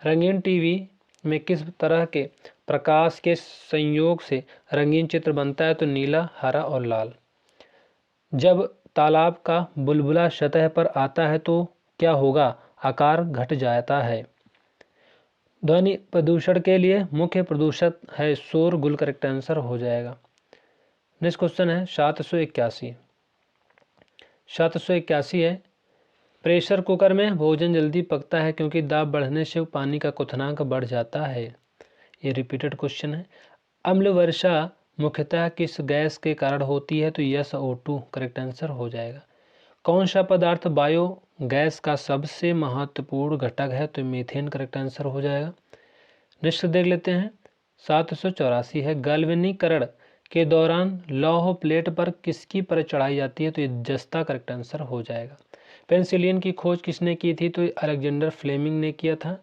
रंगीन टीवी में किस तरह के प्रकाश के संयोग से रंगीन चित्र बनता है? तो नीला, हरा और लाल। जब तालाब का बुलबुला सतह पर आता है तो क्या होगा? आकार घट जाता है। ध्वनि प्रदूषण के लिए मुख्य प्रदूषक है शोर गुल करेक्ट आंसर हो जाएगा। नेक्स्ट क्वेश्चन है 781। 781 है प्रेशर कुकर में भोजन जल्दी पकता है क्योंकि दाब बढ़ने से पानी का क्वथनांक बढ़ जाता है। ये रिपीटेड क्वेश्चन है। अम्ल वर्षा मुख्यतः किस गैस के कारण होती है? तो SO2 करेक्ट आंसर हो जाएगा। कौन सा पदार्थ बायो गैस का सबसे महत्वपूर्ण घटक है? तो मीथेन करेक्ट आंसर हो जाएगा। नेक्स्ट देख लेते हैं 784 है गैल्वेनीकरण के दौरान लौह प्लेट पर किसकी परत चढ़ाई जाती है? तो ये जस्ता करेक्ट आंसर हो जाएगा। पेनिसिलिन की खोज किसने की थी? तो अलेक्जेंडर फ्लेमिंग ने किया था।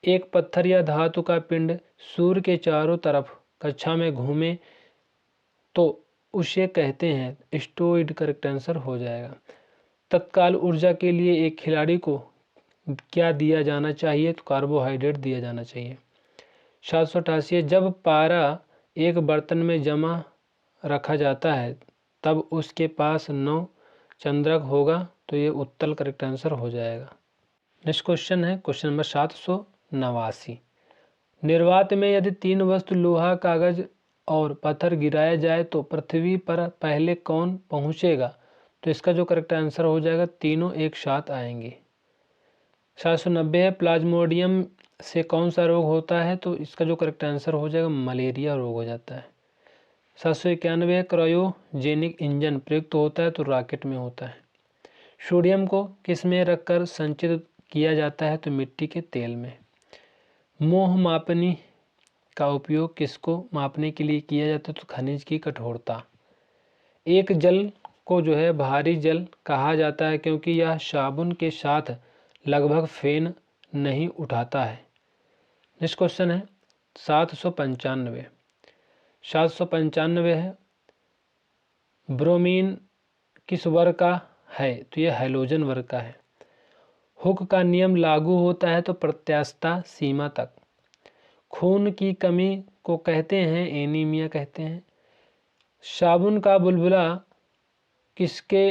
एक पत्थर या धातु का पिंड सूर्य के चारों तरफ कक्षा में घूमे तो उसे कहते हैं एस्टेरॉयड करेक्ट आंसर हो जाएगा। तत्काल ऊर्जा के लिए एक खिलाड़ी को क्या दिया जाना चाहिए? तो कार्बोहाइड्रेट दिया जाना चाहिए। 788 जब पारा एक बर्तन में जमा रखा जाता है तब उसके पास 9 चंद्रक होगा तो ये उत्तल करेक्ट आंसर हो जाएगा। नेक्स्ट क्वेश्चन है क्वेश्चन नंबर 789। निर्वात में यदि 3 वस्तु लोहा, कागज और पत्थर गिराया जाए तो पृथ्वी पर पहले कौन पहुंचेगा? तो इसका जो करेक्ट आंसर हो जाएगा तीनों एक साथ आएंगे। 790 है प्लाज्मोडियम से कौन सा रोग होता है? तो इसका जो करेक्ट आंसर हो जाएगा मलेरिया रोग हो जाता है। 791 क्रायोजेनिक इंजन प्रयुक्त होता है तो रॉकेट में होता है। सोडियम को किस में रखकर संचित किया जाता है? तो मिट्टी के तेल में। मोह मापनी का उपयोग किसको मापने के लिए किया जाता है? तो खनिज की कठोरता। एक जल को जो है भारी जल कहा जाता है क्योंकि यह साबुन के साथ लगभग फेन नहीं उठाता है। नेक्स्ट क्वेश्चन है 795। 795 है ब्रोमीन किस वर्ग का है? तो यह हैलोजन वर्ग का है। हुक का नियम लागू होता है तो प्रत्यास्थता सीमा तक। खून की कमी को कहते हैं एनीमिया कहते हैं। साबुन का बुलबुला किसके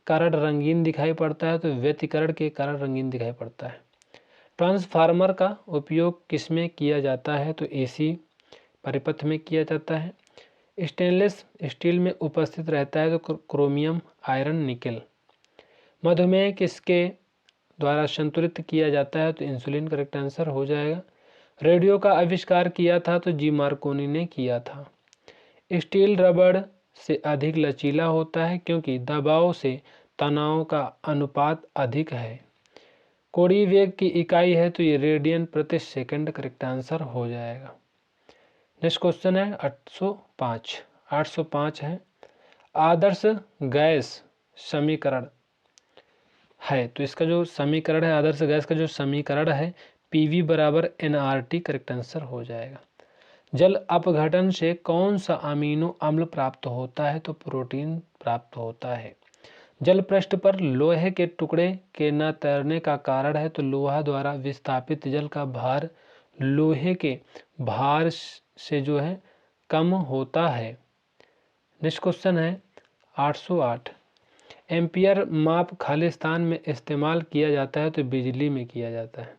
कारण रंगीन दिखाई पड़ता है? तो व्यतिकरण के कारण रंगीन दिखाई पड़ता है। ट्रांसफार्मर का उपयोग किस में किया जाता है? तो AC परिपथ में किया जाता है। स्टेनलेस स्टील में उपस्थित रहता है तो क्रोमियम, आयरन, निकेल। मधुमेह किसके द्वारा संतुलित किया जाता है? तो इंसुलिन करेक्ट आंसर हो जाएगा। रेडियो का आविष्कार किया था तो जी मार्कोनी ने किया था। स्टील रबड़ से अधिक लचीला होता है क्योंकि दबाव से तनाव का अनुपात अधिक है। कोणीय वेग की इकाई है तो ये रेडियन प्रति सेकंड करेक्ट आंसर हो जाएगा। नेक्स्ट क्वेश्चन है 805। 805 है आदर्श गैस समीकरण है तो इसका जो समीकरण है आदर्श गैस का जो समीकरण है PV बराबर nRT करेक्ट आंसर हो जाएगा। जल अपघटन से कौन सा अमीनो अम्ल प्राप्त होता है? तो प्रोटीन प्राप्त होता है। जल पृष्ठ पर लोहे के टुकड़े के न तैरने का कारण है? तो लोहा द्वारा विस्थापित जल का भार लोहे के भार से जो है कम होता है। नेक्स्ट क्वेश्चन है 808। एम्पियर माप खालिस्तान में इस्तेमाल किया जाता है? तो बिजली में किया जाता है।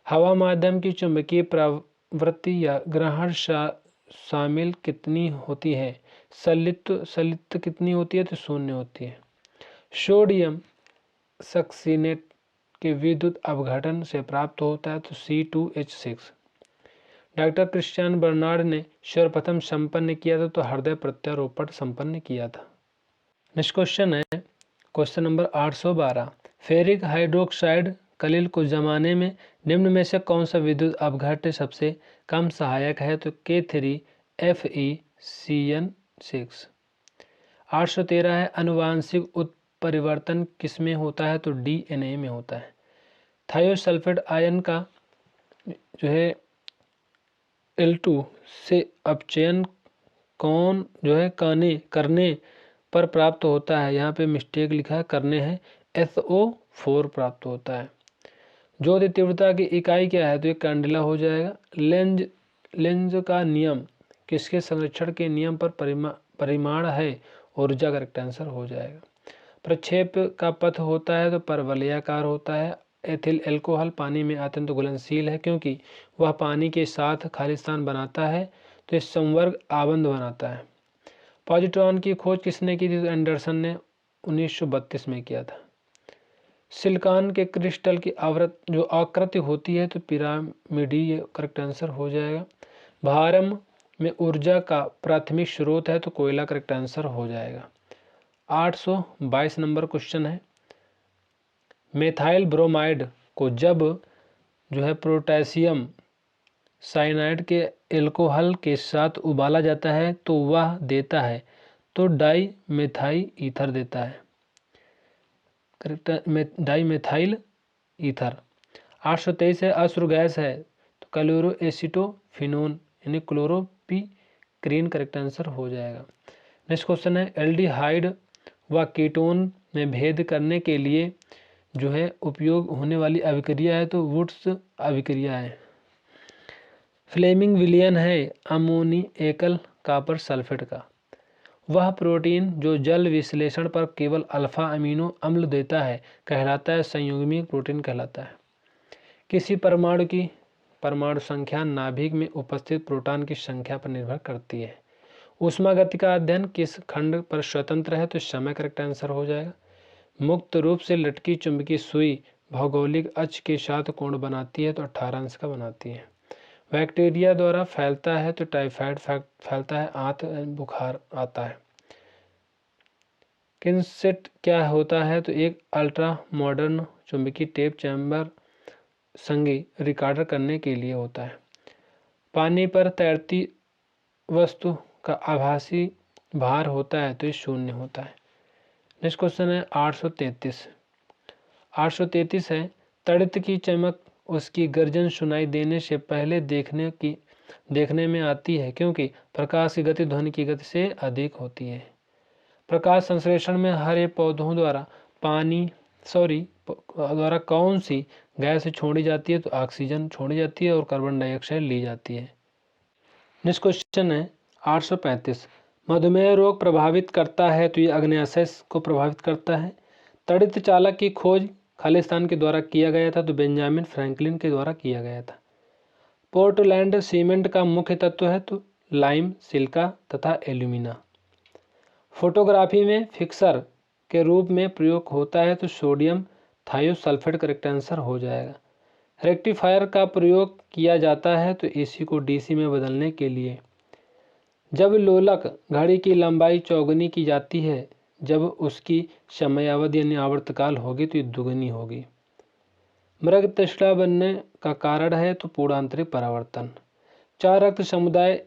हवा माध्यम की चुंबकीय प्रवृत्ति या ग्रहण शामिल कितनी होती है? सलित कितनी होती है? तो 0 होती है। सोडियम सक्सीनेट के विद्युत अपघटन से प्राप्त होता है? तो C2H6। डॉक्टर क्रिश्चियन बर्नार्ड ने सर्वप्रथम संपन्न किया था? तो हृदय प्रत्यारोपण संपन्न किया था। नेक्स्ट क्वेश्चन है क्वेश्चन नंबर 812। फेरिक हाइड्रोक्साइड कलिल को जमाने में निम्न में से कौन सा विद्युत अपघट्य सबसे कम सहायक है? तो K3FeCN6। 813 है अनुवांशिक उत्परिवर्तन किसमें होता है? तो DNA में होता है। थायोसल्फेट आयन का जो है L2 से अपचयन कौन जो है करने पर प्राप्त होता है? यहाँ पे मिस्टेक लिखा है, करने है, SO4 प्राप्त होता है। ज्योति तीव्रता की इकाई क्या है? तो ये कैंडेला हो जाएगा। लेंज का नियम किसके संरक्षण के नियम पर परिमाण है? ऊर्जा। करेक्ट आंसर हो जाएगा। प्रक्षेप का पथ होता है? तो परवलयाकार होता है। एथिल एल्कोहल पानी में अत्यंत घुलनशील है क्योंकि वह पानी के साथ खालिस्तान बनाता है, तो इस संवर्ग आबंध बनाता है। पॉजिट्रॉन की खोज किसने की थी? तो एंडरसन ने 1932 में किया था। सिलिकॉन के क्रिस्टल की जो आकृति होती है तो पिरामिडी, ये करेक्ट आंसर हो जाएगा। भारम में ऊर्जा का प्राथमिक स्रोत है? तो कोयला। करेक्ट आंसर हो जाएगा। 822 नंबर क्वेश्चन है मेथाइल ब्रोमाइड को जब जो है पोटेशियम साइनाइड के एल्कोहल के साथ उबाला जाता है तो वह देता है? तो डाई मेथाइल ईथर देता है। Correct, die methyl ether. 823 है अश्रु गैस है? तो क्लोरो एसिटोफिनोन यानी क्लोरोपिक्रीन। करेक्ट आंसर हो जाएगा। नेक्स्ट क्वेश्चन है एल्डिहाइड व कीटोन में भेद करने के लिए जो है उपयोग होने वाली अभिक्रिया है? तो वुड्स अभिक्रिया है। फ्लेमिंग विलयन है अमोनी एकल कॉपर सल्फेट का। वह प्रोटीन जो जल विश्लेषण पर केवल अल्फा अमीनो अम्ल देता है कहलाता है? संयुग्मी प्रोटीन कहलाता है। किसी परमाणु की परमाणु संख्या नाभिक में उपस्थित प्रोटॉन की संख्या पर निर्भर करती है। ऊष्मागति का अध्ययन किस खंड पर स्वतंत्र है? तो समय। करेक्ट आंसर हो जाएगा। मुक्त रूप से लटकी चुंबकीय सुई भौगोलिक अक्ष के साथ कोण बनाती है? तो 18 अंश का बनाती है। बैक्टीरिया द्वारा फैलता है? तो टाइफाइड फैलता है, आंत बुखार आता है। किनसेट क्या होता है? तो एक अल्ट्रा मॉडर्न चुंबकीय टेप चैम्बर संगीत रिकॉर्डर करने के लिए होता है। पानी पर तैरती वस्तु का आभासी भार होता है? तो ये 0 होता है। नेक्स्ट क्वेश्चन है 833। 833 है तड़ित की चमक उसकी गर्जन सुनाई देने से पहले देखने में आती है क्योंकि प्रकाश की गति ध्वनि की गति से अधिक होती है। प्रकाश संश्लेषण में हरे पौधों द्वारा द्वारा कौन सी गैस छोड़ी जाती है? तो ऑक्सीजन छोड़ी जाती है और कार्बन डाइऑक्साइड ली जाती है। नेक्स्ट क्वेश्चन है 835। मधुमेह रोग प्रभावित करता है? तो ये अग्न्याशय को प्रभावित करता है। तड़ित चालक की खोज खालिस्तान के द्वारा किया गया था? तो बेंजामिन फ्रैंकलिन के द्वारा किया गया था। पोर्टलैंड सीमेंट का मुख्य तत्व है? तो लाइम, सिलिका तथा एल्यूमिना। फोटोग्राफी में फिक्सर के रूप में प्रयोग होता है? तो सोडियम थायोसल्फेट। करेक्ट आंसर हो जाएगा। रेक्टिफायर का प्रयोग किया जाता है? तो AC को DC में बदलने के लिए। जब लोलक घड़ी की लंबाई चौगुनी की जाती है जब उसकी समयावधि यानी आवर्तकाल होगी तो ये दुगनी होगी। मृग तृष्णा बनने का कारण है? तो पूर्णांतरिक परावर्तन। 4 रक्त समुदाय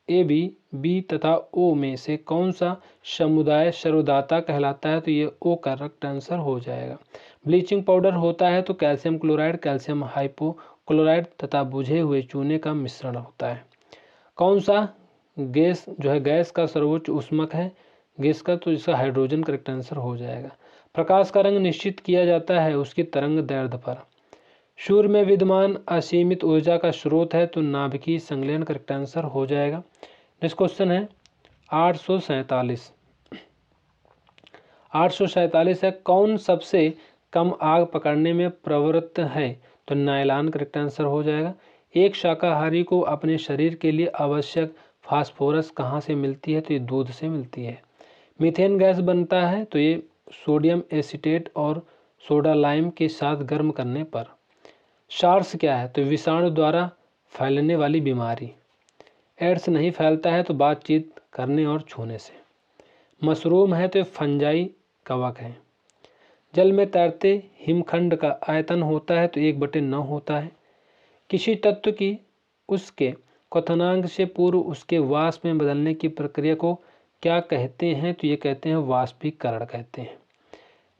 AB, B तथा O में से कौन सा समुदाय सर्वदाता कहलाता है? तो ये O करेक्ट आंसर हो जाएगा। ब्लीचिंग पाउडर होता है? तो कैल्शियम क्लोराइड, कैल्शियम हाइपोक्लोराइड तथा बुझे हुए चूने का मिश्रण होता है। कौन सा गैस जो है गैस का सर्वोच्च ऊष्मक है गैस का, तो इसका हाइड्रोजन करेक्ट आंसर हो जाएगा। प्रकाश का रंग निश्चित किया जाता है उसकी तरंग दैर्ध्य पर। सूर्य में विद्यमान असीमित ऊर्जा का स्रोत है तो नाभिकीय संलयन करेक्ट आंसर हो जाएगा। नेक्स्ट क्वेश्चन है 847। 847 है, कौन सबसे कम आग पकड़ने में प्रवृत्त है, तो नायलॉन करेक्ट आंसर हो जाएगा। एक शाकाहारी को अपने शरीर के लिए आवश्यक फास्फोरस कहाँ से मिलती है, तो ये दूध से मिलती है। मीथेन गैस बनता है तो ये सोडियम एसीटेट और सोडा लाइम के साथ गर्म करने पर। सार्स क्या है, तो विषाणु द्वारा फैलने वाली बीमारी। एड्स नहीं फैलता है तो बातचीत करने और छूने से। मशरूम है तो फंजाई कवक है। जल में तैरते हिमखंड का आयतन होता है तो 1/9 होता है। किसी तत्व की उसके क्वथनांक से पूर्व उसके वाष्प में बदलने की प्रक्रिया को क्या कहते हैं, तो ये कहते हैं वाष्पीकरण कहते हैं।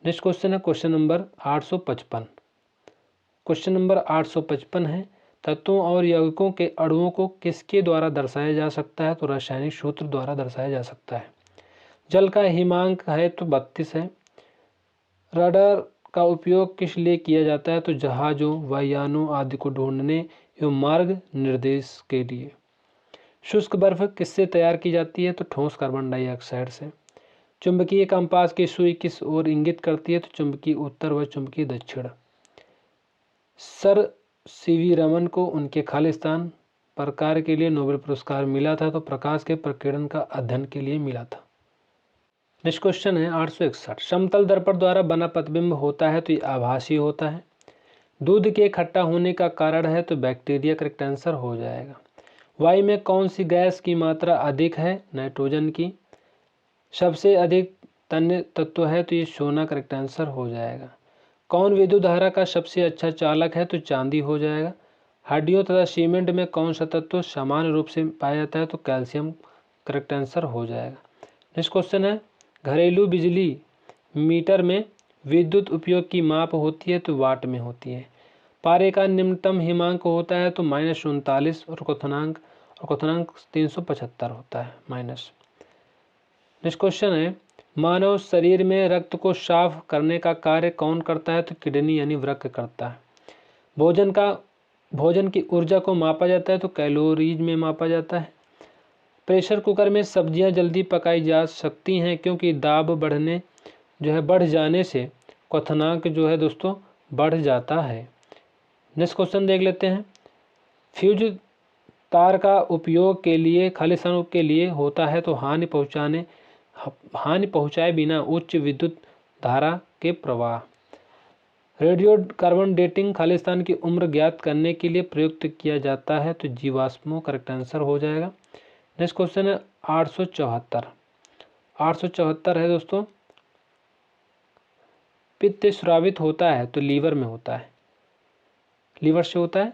नेक्स्ट क्वेश्चन है क्वेश्चन नंबर 855। क्वेश्चन नंबर 855 है, तत्वों और यौगिकों के अणुओं को किसके द्वारा दर्शाया जा सकता है, तो रासायनिक सूत्र द्वारा दर्शाया जा सकता है। जल का हिमांक है तो 32 है। रडार का उपयोग किस लिए किया जाता है, तो जहाज़ों वायुयानों आदि को ढूंढने एवं मार्ग निर्देश के लिए। शुष्क बर्फ किससे तैयार की जाती है, तो ठोस कार्बन डाइऑक्साइड से। चुंबकीय कंपास की सुई किस ओर इंगित करती है, तो चुंबकीय उत्तर व चुंबकीय दक्षिण। सर सीवी रमन को उनके खालिस्तान पर कार्य के लिए नोबेल पुरस्कार मिला था, तो प्रकाश के प्रकीर्णन का अध्ययन के लिए मिला था। नेक्स्ट क्वेश्चन है 861। समतल दर्पण द्वारा बना प्रतिबिंब होता है तो ये आभासी होता है। दूध के खट्टा होने का कारण है तो बैक्टीरिया करेक्ट आंसर हो जाएगा। वायु में कौन सी गैस की मात्रा अधिक है, नाइट्रोजन की। सबसे अधिक तन्य तत्व है तो ये सोना करेक्ट आंसर हो जाएगा। कौन विद्युत धारा का सबसे अच्छा चालक है, तो चांदी हो जाएगा। हड्डियों तथा सीमेंट में कौन सा तत्व समान रूप से पाया जाता है, तो कैल्शियम करेक्ट आंसर हो जाएगा। नेक्स्ट क्वेश्चन है घरेलू बिजली मीटर में विद्युत उपयोग की माप होती है तो वाट में होती है। पारे का निम्नतम हिमांक होता है तो -39 और क्वथनांक 375 होता है माइनस। नेक्स्ट क्वेश्चन है मानव शरीर में रक्त को साफ करने का कार्य कौन करता है, तो किडनी यानी वृक्क करता है। भोजन की ऊर्जा को मापा जाता है तो कैलोरीज में मापा जाता है। प्रेशर कुकर में सब्जियां जल्दी पकाई जा सकती हैं क्योंकि दाब बढ़ जाने से क्वथनांक जो है दोस्तों बढ़ जाता है। नेक्स्ट क्वेश्चन देख लेते हैं। फ्यूज तार का उपयोग के लिए खालिस्तान के लिए होता है तो हानि पहुंचाए बिना उच्च विद्युत धारा के प्रवाह। रेडियो कार्बन डेटिंग खालिस्तान की उम्र ज्ञात करने के लिए प्रयुक्त किया जाता है तो जीवाश्मों करेक्ट आंसर हो जाएगा। नेक्स्ट क्वेश्चन है 874। 874 है दोस्तों, पित्त स्रावित होता है तो लीवर में होता है, लीवर से होता है।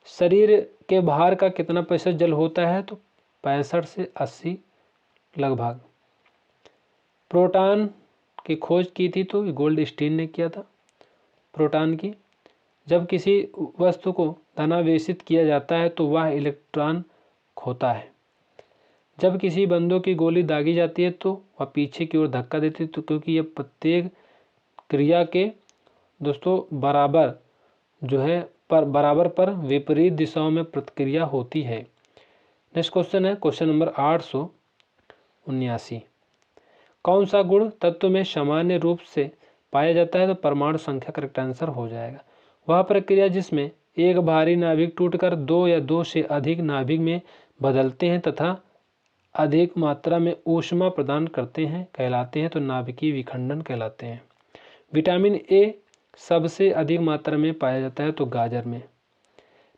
शरीर के बाहर का कितना प्रतिशत जल होता है, तो 65 से 80 लगभग। प्रोटॉन की खोज की थी तो गोल्डस्टीन ने किया था प्रोटॉन की। जब किसी वस्तु को धनावेशित किया जाता है तो वह इलेक्ट्रॉन खोता है। जब किसी बंदूक की गोली दागी जाती है तो वह पीछे की ओर धक्का देती है, तो क्योंकि यह प्रत्येक क्रिया के दोस्तों बराबर पर विपरीत दिशाओं में प्रतिक्रिया होती है। नेक्स्ट क्वेश्चन है क्वेश्चन नंबर 879। कौन सा गुण तत्व में सामान्य रूप से पाया जाता है, तो परमाणु संख्या करेक्ट आंसर हो जाएगा। वह प्रक्रिया जिसमें एक भारी नाभिक टूटकर 2 या 2 से अधिक नाभिक में बदलते हैं तथा अधिक मात्रा में ऊष्मा प्रदान करते हैं कहलाते हैं तो नाभिकीय विखंडन कहलाते हैं। विटामिन ए सबसे अधिक मात्रा में पाया जाता है तो गाजर में।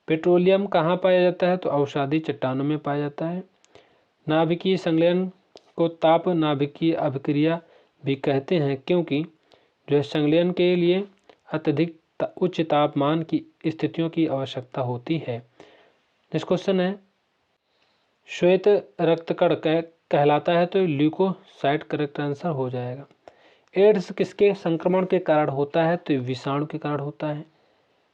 पेट्रोलियम कहाँ पाया जाता है, तो औषधि चट्टानों में पाया जाता है। नाभिकीय संलयन को ताप नाभिकीय अभिक्रिया भी कहते हैं क्योंकि संलयन के लिए अत्यधिक उच्च तापमान की स्थितियों की आवश्यकता होती है। नेक्स्ट क्वेश्चन है श्वेत रक्तकण कहलाता है तो ल्यूकोसाइट करेक्ट आंसर हो जाएगा। एड्स किसके संक्रमण के कारण होता है, तो विषाणु के कारण होता है।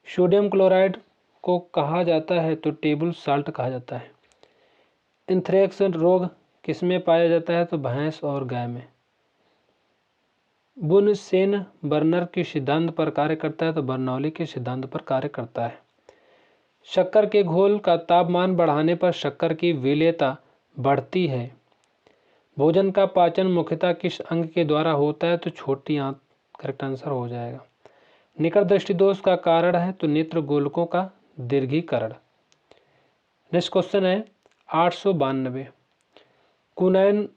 सोडियम क्लोराइड को कहा जाता है तो टेबल साल्ट कहा जाता है। एंथ्रेक्स रोग किसमें पाया जाता है? तो भैंस और गाय में। बुनसेन बर्नर के सिद्धांत पर कार्य करता है? तो बर्नौली के सिद्धांत पर कार्य करता है। शक्कर के घोल का तापमान बढ़ाने पर शक्कर की विलेयता बढ़ती है। भोजन का पाचन मुख्यतः किस अंग के द्वारा होता है? तो छोटी आंत करेक्ट आंसर हो जाएगा। निकट दृष्टि दोष का कारण है? तो नेत्र गोलकों का दीर्घीकरण। नेक्स्ट क्वेश्चन है 892। कुनैन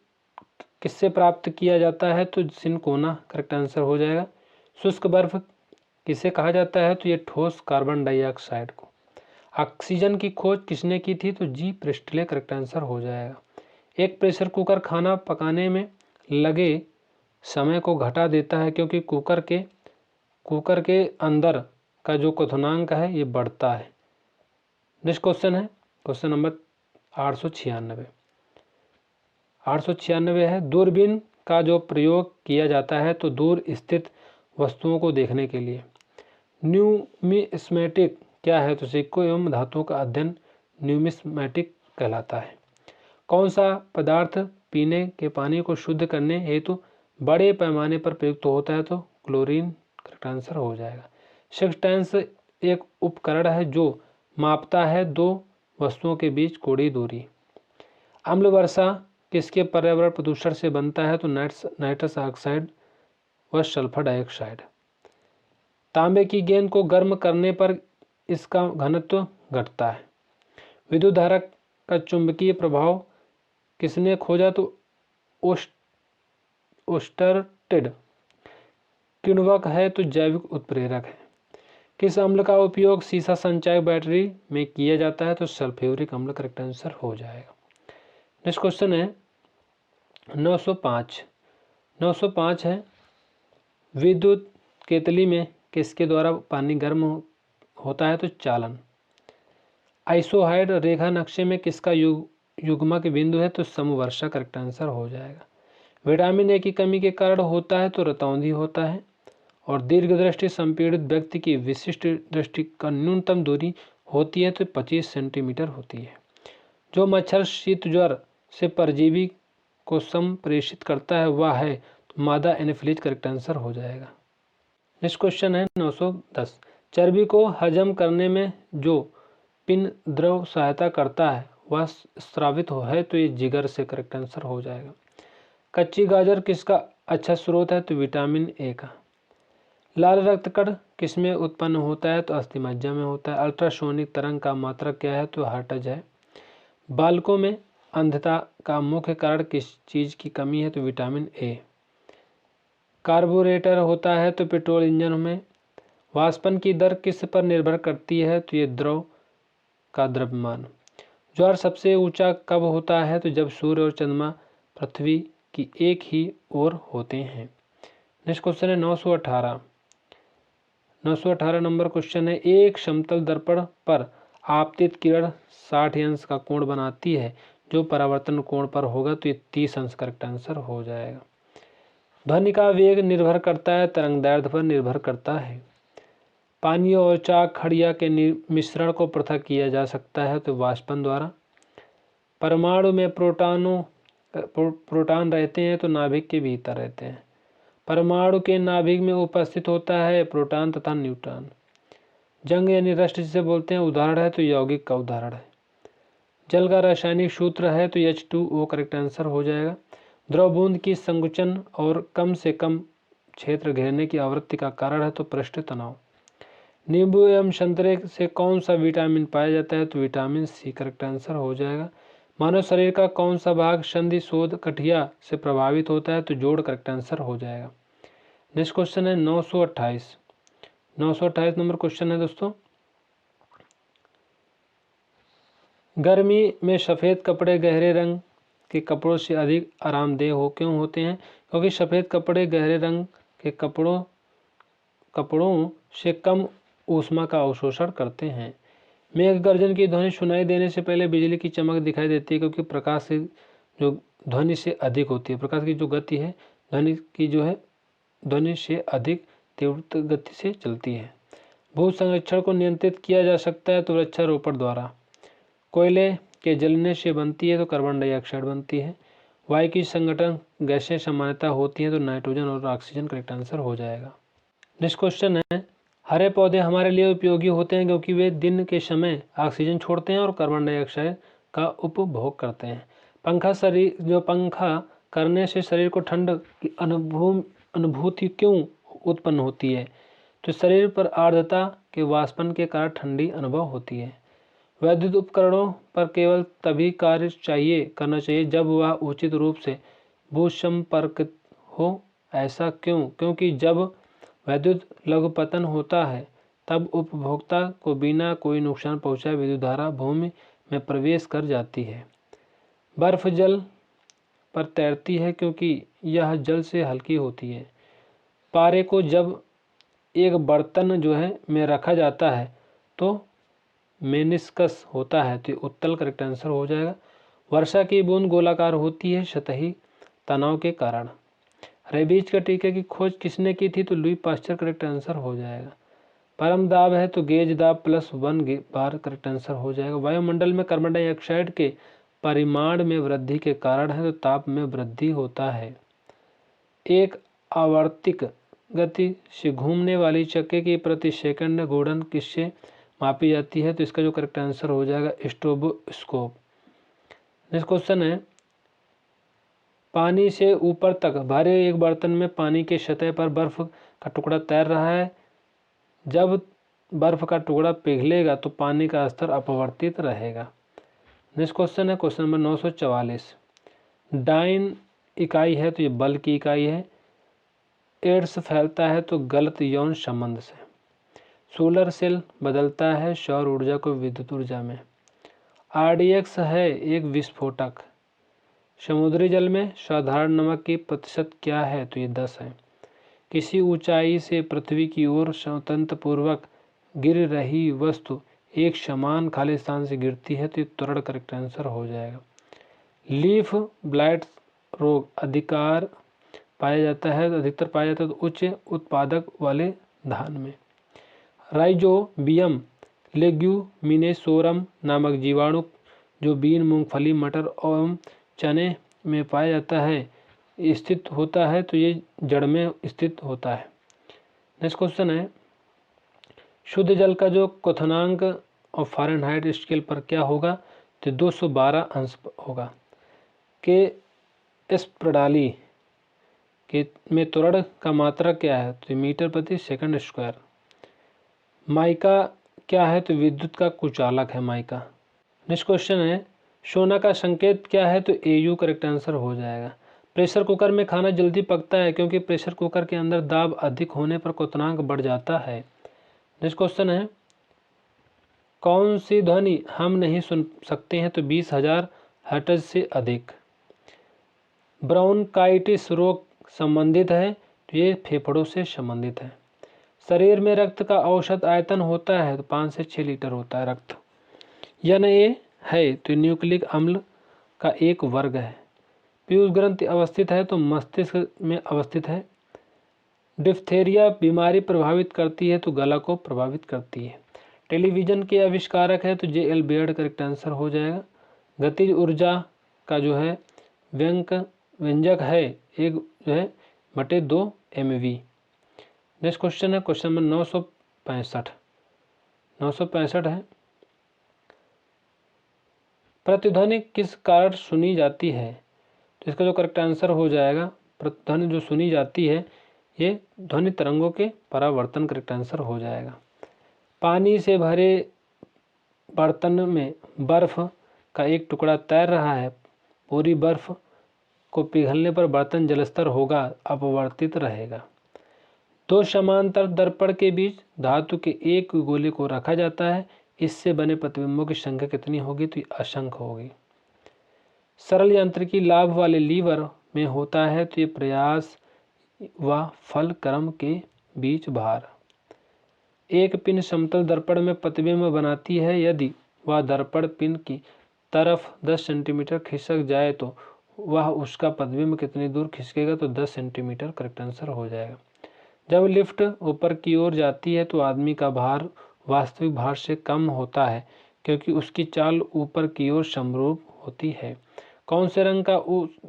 किससे प्राप्त किया जाता है? तो सिनकोना करेक्ट आंसर हो जाएगा। शुष्क बर्फ किसे कहा जाता है? तो ये ठोस कार्बन डाइऑक्साइड को। ऑक्सीजन की खोज किसने की थी? तो जी प्रिस्टले करेक्ट आंसर हो जाएगा। एक प्रेशर कुकर खाना पकाने में लगे समय को घटा देता है क्योंकि कुकर के अंदर का जो क्वथनांक है ये बढ़ता है। नेक्स्ट क्वेश्चन है क्वेश्चन नंबर 896। 896 है दूरबीन का जो प्रयोग किया जाता है तो दूर स्थित वस्तुओं को देखने के लिए। न्यूमिस्मेटिक क्या है? तो सिक्कों एवं धातुओं का अध्ययन न्यूमिस्मेटिक कहलाता है। कौन सा पदार्थ पीने के पानी को शुद्ध करने हेतु बड़े पैमाने पर प्रयुक्त होता है? तो क्लोरीन करेक्ट आंसर हो जाएगा। सेक्सटेंस एक उपकरण है जो मापता है दो वस्तुओं के बीच कोणीय दूरी। अम्ल वर्षा किसके पर्यावरण प्रदूषण से बनता है? तो नाइट्रस ऑक्साइड व सल्फर डाइऑक्साइड। तांबे की गेंद को गर्म करने पर इसका घनत्व घटता है। विद्युत धारा का चुंबकीय प्रभाव किसने खोजा? तो ओस्टरटेड। किण्वक है? तो जैविक उत्प्रेरक है। किस अम्ल का उपयोग सीसा संचायक बैटरी में किया जाता है? तो सल्फ्यूरिक अम्ल करेक्ट आंसर हो जाएगा। नेक्स्ट क्वेश्चन है 905। 905 है विद्युत केतली में किसके द्वारा पानी गर्म होता है? तो चालन। आइसोहाइड रेखा नक्शे में किसका युग्मक बिंदु है? तो समवर्षा करेक्ट आंसर हो जाएगा। विटामिन ए की कमी के कारण होता है? तो रतौंधी होता है। और दीर्घ दृष्टि संपीड़ित व्यक्ति की विशिष्ट दृष्टि का न्यूनतम दूरी होती है तो 25 सेंटीमीटर होती है। जो मच्छर शीत ज्वर से परजीवी को संप्रेषित करता है वह है तो मादा एनाफिलीज करेक्ट आंसर हो जाएगा। नेक्स्ट क्वेश्चन है 910। चर्बी को हजम करने में जो पिन द्रव सहायता करता है वह स्रावित है तो ये जिगर से करेक्ट आंसर हो जाएगा। कच्ची गाजर किसका अच्छा स्रोत है? तो विटामिन ए का। लाल रक्त कण किसमें उत्पन्न होता है? तो अस्थिमज्जा में होता है। अल्ट्रासोनिक तरंग का मात्रक क्या है? तो हर्ट्ज है। बालकों में अंधता का मुख्य कारण किस चीज की कमी है? तो विटामिन ए। कार्बोरेटर होता है तो पेट्रोल इंजन में। वाष्पन की दर किस पर निर्भर करती है? तो ये द्रव का द्रव्यमान। ज्वार सबसे ऊंचा कब होता है? तो जब सूर्य और चंद्रमा पृथ्वी की एक ही ओर होते हैं। नेक्स्ट क्वेश्चन है 918। 918 नंबर क्वेश्चन है एक समतल दर्पण पर आपतित किरण 60 अंश का कोण बनाती है जो परावर्तन कोण पर होगा तो ये 30 अंश करेक्ट आंसर हो जाएगा। ध्वनि का वेग निर्भर करता है तरंगदैर्ध्य पर निर्भर करता है। पानी और चाक खड़िया के मिश्रण को पृथक किया जा सकता है तो वाष्पन द्वारा। परमाणु में प्रोटॉन रहते हैं तो नाभिक के भीतर रहते हैं। परमाणु के नाभिक में उपस्थित होता है प्रोटॉन तथा न्यूट्रॉन। जंग यानी रस्ट जिसे बोलते हैं उदाहरण है तो यौगिक का उदाहरण है। जल का रासायनिक सूत्र है तो H2O करेक्ट आंसर हो जाएगा। द्रव बूंद की संकुचन और कम से कम क्षेत्र घेरने की आवृत्ति का कारण है तो पृष्ठ तनाव। नींबू एवं संतरे से कौन सा विटामिन पाया जाता है? तो विटामिन सी करेक्ट आंसर हो जाएगा। मानव शरीर का कौन सा भाग संधि शोध कठिया से प्रभावित होता है? तो जोड़ करेक्ट आंसर हो जाएगा। नेक्स्ट क्वेश्चन है 928। 928 नंबर क्वेश्चन है दोस्तों। गर्मी में सफ़ेद कपड़े गहरे रंग के कपड़ों से अधिक आरामदेह क्यों होते हैं? क्योंकि सफ़ेद कपड़े गहरे रंग के कपड़ों से कम ऊष्मा का अवशोषण करते हैं। मेघ गर्जन की ध्वनि सुनाई देने से पहले बिजली की चमक दिखाई देती है क्योंकि प्रकाश से जो ध्वनि से अधिक होती है। प्रकाश की जो गति है ध्वनि की जो है ध्वनि से अधिक तीव्र गति से चलती है। भू संरक्षण को नियंत्रित किया जा सकता है तो वृक्षारोपण द्वारा। कोयले के जलने से बनती है तो कार्बन डाइऑक्साइड बनती है। वायु की संगठन गैसें सामान्यतः होती हैं तो नाइट्रोजन और ऑक्सीजन करेक्ट आंसर हो जाएगा। नेक्स्ट क्वेश्चन है, हरे पौधे हमारे लिए उपयोगी होते हैं क्योंकि वे दिन के समय ऑक्सीजन छोड़ते हैं और कार्बन डाइऑक्साइड का उपभोग करते हैं। पंखा करने से शरीर को ठंड की अनुभूति क्यों उत्पन्न होती है? तो शरीर पर आर्द्रता के वाष्पन के कारण ठंडी अनुभव होती है। वैद्युत उपकरणों पर केवल तभी कार्य करना चाहिए जब वह उचित रूप से भूसंपर्कित हो। ऐसा क्यों? क्योंकि जब वैद्युत लघुपतन होता है तब उपभोक्ता को बिना कोई नुकसान पहुंचाए विद्युत धारा भूमि में प्रवेश कर जाती है। बर्फ जल पर तैरती है क्योंकि यह जल से हल्की होती है। पारे को जब एक बर्तन में रखा जाता है तो मेनिस्कस होता है तो उत्तल करेक्ट आंसर हो जाएगा। वर्षा की बूंद गोलाकार होती है सतही तनाव के कारण। रेबीज के टीके की खोज किसने की थी? तो लुई पास्चर करेक्ट आंसर हो जाएगा। परम दाब है तो गेज दाब +1 बार करेक्ट आंसर हो जाएगा। वायुमंडल में कार्बन डाइऑक्साइड के परिमाण में वृद्धि के कारण है तो ताप में वृद्धि होता है। एक आवर्तिक गति से घूमने वाली चक्के की प्रति सेकंड घूर्णन किससे मापी जाती है? तो इसका जो करेक्ट आंसर हो जाएगा स्ट्रोबोस्कोप। नेक्स्ट क्वेश्चन है, पानी से ऊपर तक भरे एक बर्तन में पानी के सतह पर बर्फ का टुकड़ा तैर रहा है। जब बर्फ का टुकड़ा पिघलेगा तो पानी का स्तर अपवर्तित रहेगा। नेक्स्ट क्वेश्चन है क्वेश्चन नंबर 944। डाइन इकाई है तो ये बल की इकाई है। एड्स फैलता है तो गलत यौन संबंध से। सोलर सेल बदलता है सौर ऊर्जा को विद्युत ऊर्जा में। RDX है एक विस्फोटक। समुद्री जल में साधारण नमक की प्रतिशत क्या है? तो ये 10 है। किसी ऊंचाई से पृथ्वी की ओर स्वतंत्र पूर्वक गिर रही वस्तु एक समान खाली स्थान से गिरती है तो ये त्वरण करेक्ट आंसर हो जाएगा। लीफ ब्लाइट रोग अधिकतर पाया जाता है तो उच्च उत्पादक वाले धान में। राइजोबियम लेग्यूमिनेसोरम नामक जीवाणु जो बीन, मूंगफली, मटर एवं चने में पाया जाता है स्थित होता है तो ये जड़ में स्थित होता है। नेक्स्ट क्वेश्चन है, शुद्ध जल का जो क्वथनांक और फ़ारेनहाइट स्केल पर क्या होगा? तो 212 अंश होगा। के इस प्रणाली के में त्वरण का मात्रा क्या है? तो मीटर प्रति सेकंड स्क्वायर। माइका क्या है? तो विद्युत का कुचालक है माइका। नेक्स्ट क्वेश्चन है, सोना का संकेत क्या है? तो AU करेक्ट आंसर हो जाएगा। प्रेशर कुकर में खाना जल्दी पकता है क्योंकि प्रेशर कुकर के अंदर दाब अधिक होने पर क्वथनांक बढ़ जाता है। नेक्स्ट क्वेश्चन है, कौन सी ध्वनि हम नहीं सुन सकते हैं? तो 20,000 हर्ट्ज से अधिक। ब्रोंकाइटिस रोग संबंधित है तो ये फेफड़ों से संबंधित है। शरीर में रक्त का औसत आयतन होता है तो 5 से 6 लीटर होता है रक्त। Na है तो न्यूक्लिक अम्ल का एक वर्ग है। पीयूष ग्रंथि अवस्थित है तो मस्तिष्क में अवस्थित है। डिप्थेरिया बीमारी प्रभावित करती है तो गला को प्रभावित करती है। टेलीविज़न के आविष्कारक है तो JL बेयर्ड करेक्ट आंसर हो जाएगा। गतिज ऊर्जा का व्यंजक है एक /2 MV। नेक्स्ट क्वेश्चन है क्वेश्चन नंबर 965 है, प्रतिध्वनि किस कारण सुनी जाती है? तो इसका जो करेक्ट आंसर हो जाएगा, प्रतिध्वनि जो सुनी जाती है ये ध्वनि तरंगों के परावर्तन करेक्ट आंसर हो जाएगा। पानी से भरे बर्तन में बर्फ का एक टुकड़ा तैर रहा है। पूरी बर्फ को पिघलने पर बर्तन जलस्तर होगा अपवर्तित रहेगा। 2 समांतर दर्पण के बीच धातु के एक गोले को रखा जाता है। इससे बने प्रतिबिंबों की संख्या कितनी होगी? तो असंख्य होगी। सरल यांत्रिकी लाभ वाले लीवर में होता है तो ये प्रयास व फल क्रम के बीच भार। एक पिन समतल दर्पण में प्रतिबिंब बनाती है। यदि वह दर्पण पिन की तरफ 10 सेंटीमीटर खिसक जाए तो वह उसका प्रतिबिंब कितनी दूर खिसकेगा? तो 10 सेंटीमीटर करेक्ट आंसर हो जाएगा। जब लिफ्ट ऊपर की ओर जाती है तो आदमी का भार वास्तविक भार से कम होता है क्योंकि उसकी चाल ऊपर की ओर समरूप होती है। कौन से रंग का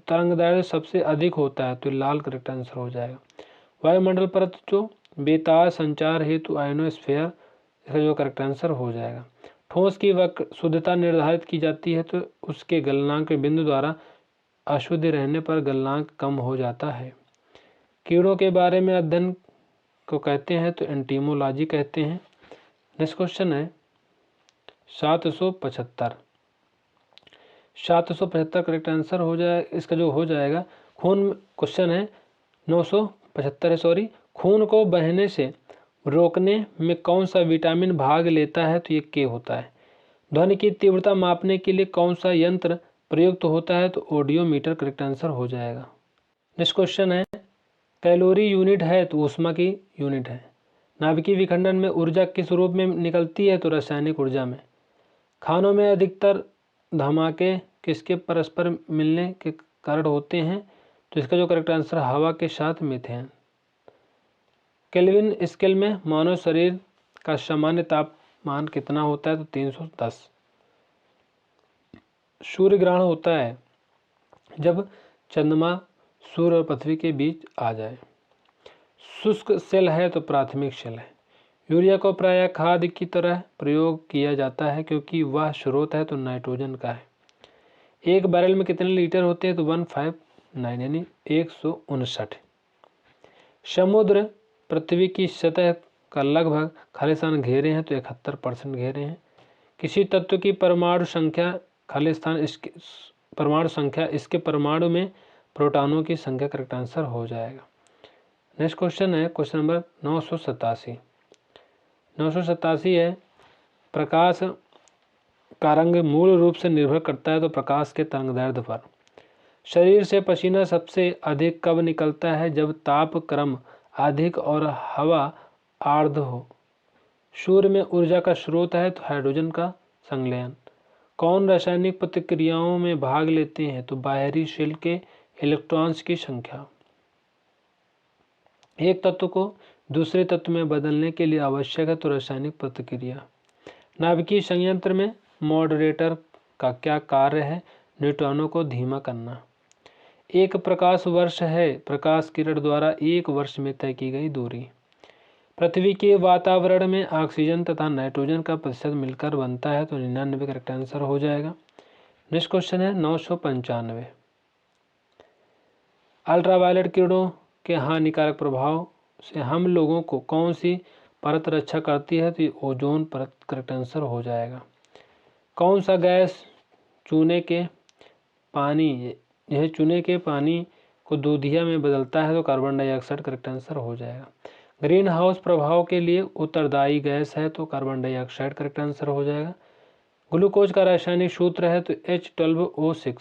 तरंगदैर्घ्य सबसे अधिक होता है? तो लाल करेक्ट आंसर हो जाएगा। वायुमंडल परत जो बेतार संचार हेतु आयोनोस्फीयर, इसका जो करेक्ट आंसर हो जाएगा। ठोस की वक्र शुद्धता निर्धारित की जाती है तो उसके गलनांक बिंदु द्वारा अशुद्ध रहने पर गलनांक कम हो जाता है। कीड़ों के बारे में अध्ययन को कहते हैं तो एंटीमोलॉजी कहते हैं। नेक्स्ट क्वेश्चन है 775। 775 करेक्ट आंसर हो जाए, इसका जो हो जाएगा खून, क्वेश्चन है 975 है सॉरी। खून को बहने से रोकने में कौन सा विटामिन भाग लेता है? तो ये के होता है। ध्वनि की तीव्रता मापने के लिए कौन सा यंत्र प्रयुक्त होता है? तो ऑडियोमीटर करेक्ट आंसर हो जाएगा। नेक्स्ट क्वेश्चन है कैलोरी यूनिट है तो ऊष्मा की यूनिट है। नाभिकीय विखंडन में ऊर्जा किस रूप में निकलती है? तो रासायनिक ऊर्जा में। खानों में अधिकतर धमाके किसके परस्पर मिलने के कारण होते हैं? तो इसका जो करेक्ट आंसर हवा के साथ मीथेन। केल्विन स्केल में मानव शरीर का सामान्य तापमान कितना होता है? तो 310। सूर्य ग्रहण होता है जब चंद्रमा सूर्य और पृथ्वी के बीच आ जाए। शुष्क सेल है तो प्राथमिक सेल है। यूरिया को प्रायः खाद की तरह प्रयोग किया जाता है क्योंकि वह स्रोत है तो नाइट्रोजन का है। एक बैरल में कितने लीटर होते हैं? तो 159 यानी 159। समुद्र पृथ्वी की सतह का लगभग खालिस्तान घेरे हैं तो 71% घेरे हैं। किसी तत्व की परमाणु संख्या इसके परमाणु में प्रोटॉनों की संख्या करेक्ट आंसर हो जाएगा। नेक्स्ट क्वेश्चन है क्वेश्चन नंबर 987। 987 है प्रकाश का रंग मूल रूप से निर्भर करता है तो प्रकाश के तरंगदैर्घ्य पर। शरीर से पसीना सबसे अधिक कब निकलता है? जब ताप क्रम अधिक और हवा आर्द्र हो। सूर्य में ऊर्जा का स्रोत है तो हाइड्रोजन का संलयन। कौन रासायनिक प्रतिक्रियाओं में भाग लेते हैं? तो बाहरी शेल के इलेक्ट्रॉन्स की संख्या। एक तत्व को दूसरे तत्व में बदलने के लिए आवश्यक है तो रासायनिक प्रतिक्रिया। नाभिकीय संयंत्र में मॉडरेटर का क्या कार्य है? न्यूट्रॉनों को धीमा करना। एक प्रकाश वर्ष है प्रकाश किरण द्वारा एक वर्ष में तय की गई दूरी। पृथ्वी के वातावरण में ऑक्सीजन तथा नाइट्रोजन का प्रतिशत मिलकर बनता है तो 99 करेक्ट आंसर हो जाएगा। नेक्स्ट क्वेश्चन है 995। अल्ट्रावायलेट किरणों के हानिकारक प्रभाव से हम लोगों को कौन सी परत रक्षा करती है? तो ये ओजोन परत करेक्ट आंसर हो जाएगा। कौन सा गैस चूने के पानी को दूधिया में बदलता है? तो कार्बन डाइऑक्साइड करेक्ट आंसर हो जाएगा। ग्रीन हाउस प्रभाव के लिए उत्तरदायी गैस है तो कार्बन डाइऑक्साइड करेक्ट आंसर हो जाएगा। ग्लूकोज का रासायनिक सूत्र है तो H12O6।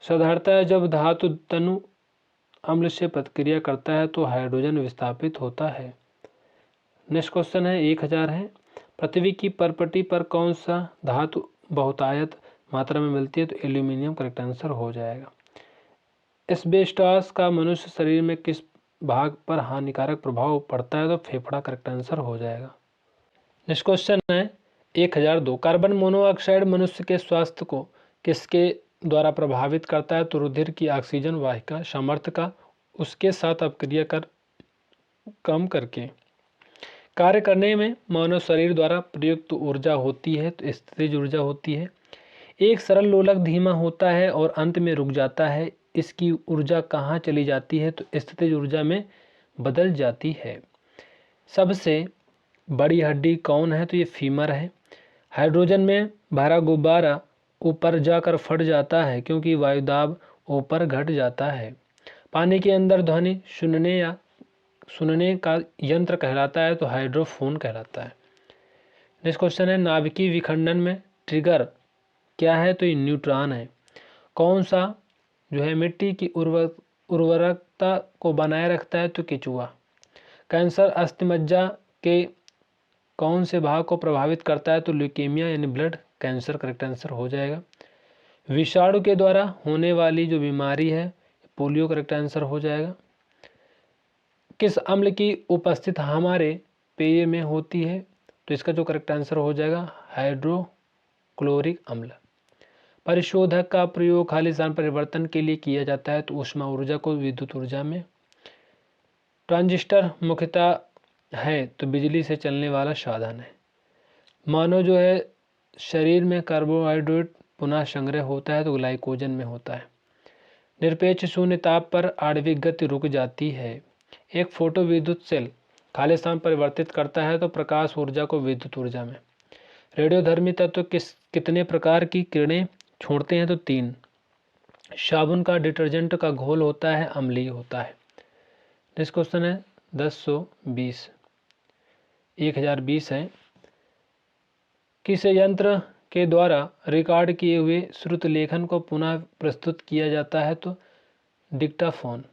साधारणतः जब धातु तनु अम्ल से प्रतिक्रिया करता है तो हाइड्रोजन विस्थापित होता है। नेक्स्ट क्वेश्चन है 1000 है पृथ्वी की परपटी पर कौन सा धातु बहुतायत मात्रा में मिलती है? तो एल्यूमिनियम करेक्ट आंसर हो जाएगा। एस्बेस्टॉस का मनुष्य शरीर में किस भाग पर हानिकारक प्रभाव पड़ता है? तो फेफड़ा करेक्ट आंसर हो जाएगा। नेक्स्ट क्वेश्चन है 1002 कार्बन मोनोऑक्साइड मनुष्य के स्वास्थ्य को किसके द्वारा प्रभावित करता है? तो रुधिर की ऑक्सीजन वाहिका सामर्थ्य का उसके साथ अपक्रिया कर कम करके कार्य करने में मानव शरीर द्वारा प्रयुक्त ऊर्जा होती है तो स्थितिज ऊर्जा होती है। एक सरल लोलक धीमा होता है और अंत में रुक जाता है, इसकी ऊर्जा कहाँ चली जाती है? तो स्थितिज ऊर्जा में बदल जाती है। सबसे बड़ी हड्डी कौन है? तो ये फीमर है। हाइड्रोजन में भरा गुब्बारा ऊपर जाकर फट जाता है क्योंकि वायुदाब ऊपर घट जाता है। पानी के अंदर ध्वनि सुनने का यंत्र कहलाता है तो हाइड्रोफोन कहलाता है। नेक्स्ट क्वेश्चन है नाभिकीय विखंडन में ट्रिगर क्या है? तो ये न्यूट्रॉन है। कौन सा जो है मिट्टी की उर्वरकता को बनाए रखता है? तो केचुआ। कैंसर अस्थिमज्जा के कौन से भाग को प्रभावित करता है? तो ल्यूकेमिया यानी ब्लड कैंसर करेक्ट आंसर हो जाएगा। विषाणु के द्वारा होने वाली जो बीमारी है पोलियो करेक्ट आंसर हो जाएगा। किस अम्ल की उपस्थित हमारे पेय में होती है? तो इसका जो करेक्ट आंसर हो जाएगा हाइड्रोक्लोरिक अम्ल। परिशोधक का प्रयोग खाली स्थान परिवर्तन के लिए किया जाता है तो ऊष्मा ऊर्जा को विद्युत ऊर्जा में। ट्रांजिस्टर मुख्यतः है तो बिजली से चलने वाला साधन है। मानो जो है शरीर में कार्बोहाइड्रेट पुनः संग्रह होता है तो ग्लाइकोजन में होता है। निरपेक्ष शून्य ताप पर आणविक गति रुक जाती है। एक फोटो विद्युत सेल खाली स्थान परिवर्तित करता है तो प्रकाश ऊर्जा को विद्युत ऊर्जा में। रेडियोधर्मी तत्व कितने प्रकार की किरणें छोड़ते हैं तो 3। साबुन का डिटर्जेंट का घोल होता है अम्लीय होता है। नेक्स्ट क्वेश्चन है 1020 है। किस यंत्र के द्वारा रिकॉर्ड किए हुए श्रुत लेखन को पुनः प्रस्तुत किया जाता है तो डिक्टाफोन।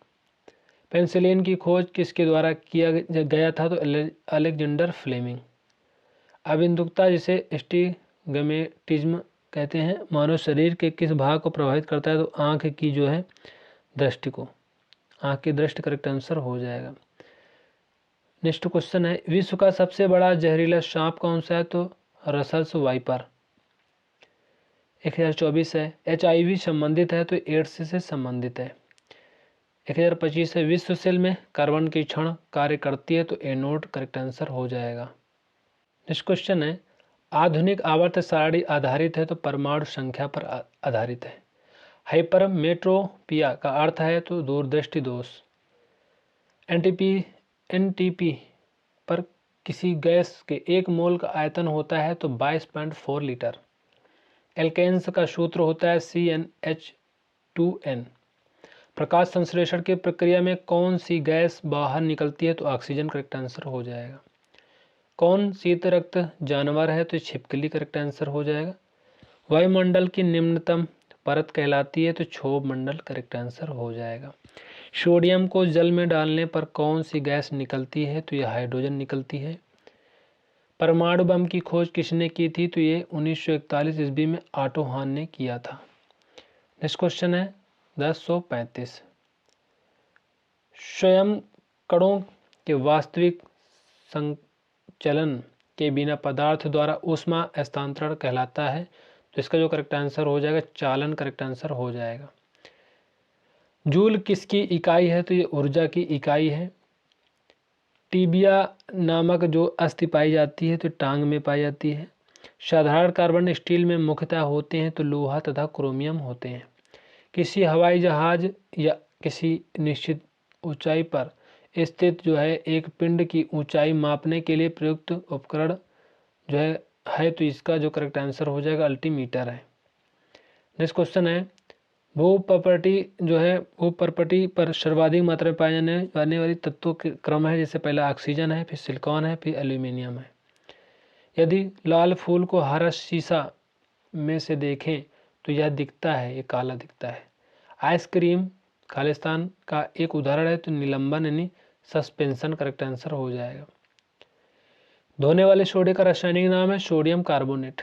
पेनिसिलिन की खोज किसके द्वारा किया गया था तो अलेक्जेंडर फ्लेमिंग। अबिंदुकता जिसे एस्टिग्मेटिज्म कहते हैं मानव शरीर के किस भाग को प्रभावित करता है तो आँख की जो है दृष्टि को। आँख की दृष्टि करेक्ट आंसर हो जाएगा। नेक्स्ट क्वेश्चन है विश्व का सबसे बड़ा जहरीला सांप कौन सा है तो रसल्स वाइपर। 1024 है। HIV संबंधित है तो एड्स से संबंधित है। 1025 है। विश्व सेल में कार्बन की क्षण कार्य करती है तो एनोड करेक्ट आंसर हो जाएगा। नेक्स्ट क्वेश्चन है आधुनिक आवर्त सारणी आधारित है तो परमाणु संख्या पर आधारित है। हाइपरमेट्रोपिया का अर्थ है तो दूरदृष्टि दोष। एनटीपी पर किसी गैस के 1 मोल का आयतन होता है तो 22.4 लीटर। एल्केन्स का सूत्र होता है CnH2n। प्रकाश संश्लेषण की प्रक्रिया में कौन सी गैस बाहर निकलती है तो ऑक्सीजन करेक्ट आंसर हो जाएगा। कौन शीत रक्त जानवर है तो छिपकली करेक्ट आंसर हो जाएगा। वायुमंडल की निम्नतम परत कहलाती है तो क्षोभ मंडल करेक्ट आंसर हो जाएगा। सोडियम को जल में डालने पर कौन सी गैस निकलती है तो यह हाइड्रोजन निकलती है। परमाणु बम की खोज किसने की थी तो ये 1941 ईस्वी में ऑटो हान ने किया था। नेक्स्ट क्वेश्चन है 1035। स्वयं कणों के वास्तविक संचलन के बिना पदार्थ द्वारा ऊष्मा हस्तांतरण कहलाता है तो इसका जो करेक्ट आंसर हो जाएगा चालन करेक्ट आंसर हो जाएगा। जूल किसकी इकाई है तो ये ऊर्जा की इकाई है। टीबिया नामक जो अस्थि पाई जाती है तो टांग में पाई जाती है। साधारण कार्बन स्टील में मुख्यतः होते हैं तो लोहा तथा क्रोमियम होते हैं। किसी हवाई जहाज या किसी निश्चित ऊंचाई पर स्थित जो है एक पिंड की ऊंचाई मापने के लिए प्रयुक्त उपकरण जो है तो इसका जो करेक्ट आंसर हो जाएगा अल्टीमीटर है। नेक्स्ट क्वेश्चन है भूपर्पटी पर सर्वाधिक मात्रा में पाए जाने वाली तत्वों के क्रम है जैसे पहला ऑक्सीजन है फिर सिलिकॉन है फिर एल्यूमिनियम है। यदि लाल फूल को हरा शीशा में से देखें तो यह दिखता है ये काला दिखता है। आइसक्रीम खालिस्तान का एक उदाहरण है तो निलंबन यानी सस्पेंशन करेक्ट आंसर हो जाएगा। धोने वाले सोडे का रासायनिक नाम है सोडियम कार्बोनेट।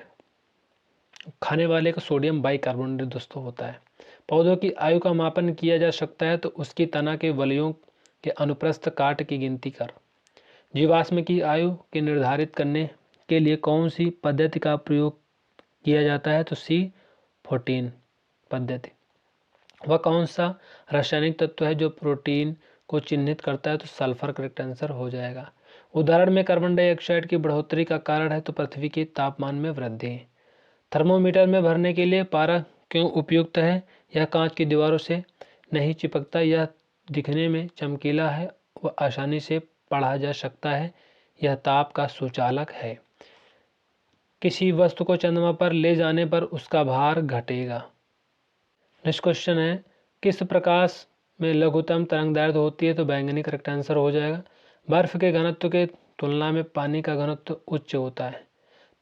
खाने वाले का सोडियम बाइकार्बोनेट दोस्तों होता है। पौधों की आयु का मापन किया जा सकता है तो उसकी तना के वलयों के अनुप्रस्थ काट की गिनती कर। जीवाश्म की आयु के निर्धारित करने के लिए कौन सी पद्धति का प्रयोग किया जाता है तो C14 पद्धति। वह कौन सा रासायनिक तत्व है जो प्रोटीन को चिन्हित करता है तो सल्फर करेक्ट आंसर हो जाएगा। उदाहरण में कार्बन डाइऑक्साइड की बढ़ोतरी का कारण है तो पृथ्वी के तापमान में वृद्धि। थर्मोमीटर में भरने के लिए पारा क्यों उपयुक्त है। यह कांच की दीवारों से नहीं चिपकता, यह दिखने में चमकीला है, वह आसानी से पढ़ा जा सकता है, यह ताप का सुचालक है। किसी वस्तु को चंद्रमा पर ले जाने पर उसका भार घटेगा। नेक्स्ट क्वेश्चन है किस प्रकाश में लघुतम तरंगदैर्घ्य होती है तो बैंगनी करेक्ट आंसर हो जाएगा। बर्फ के घनत्व के तुलना में पानी का घनत्व उच्च होता है।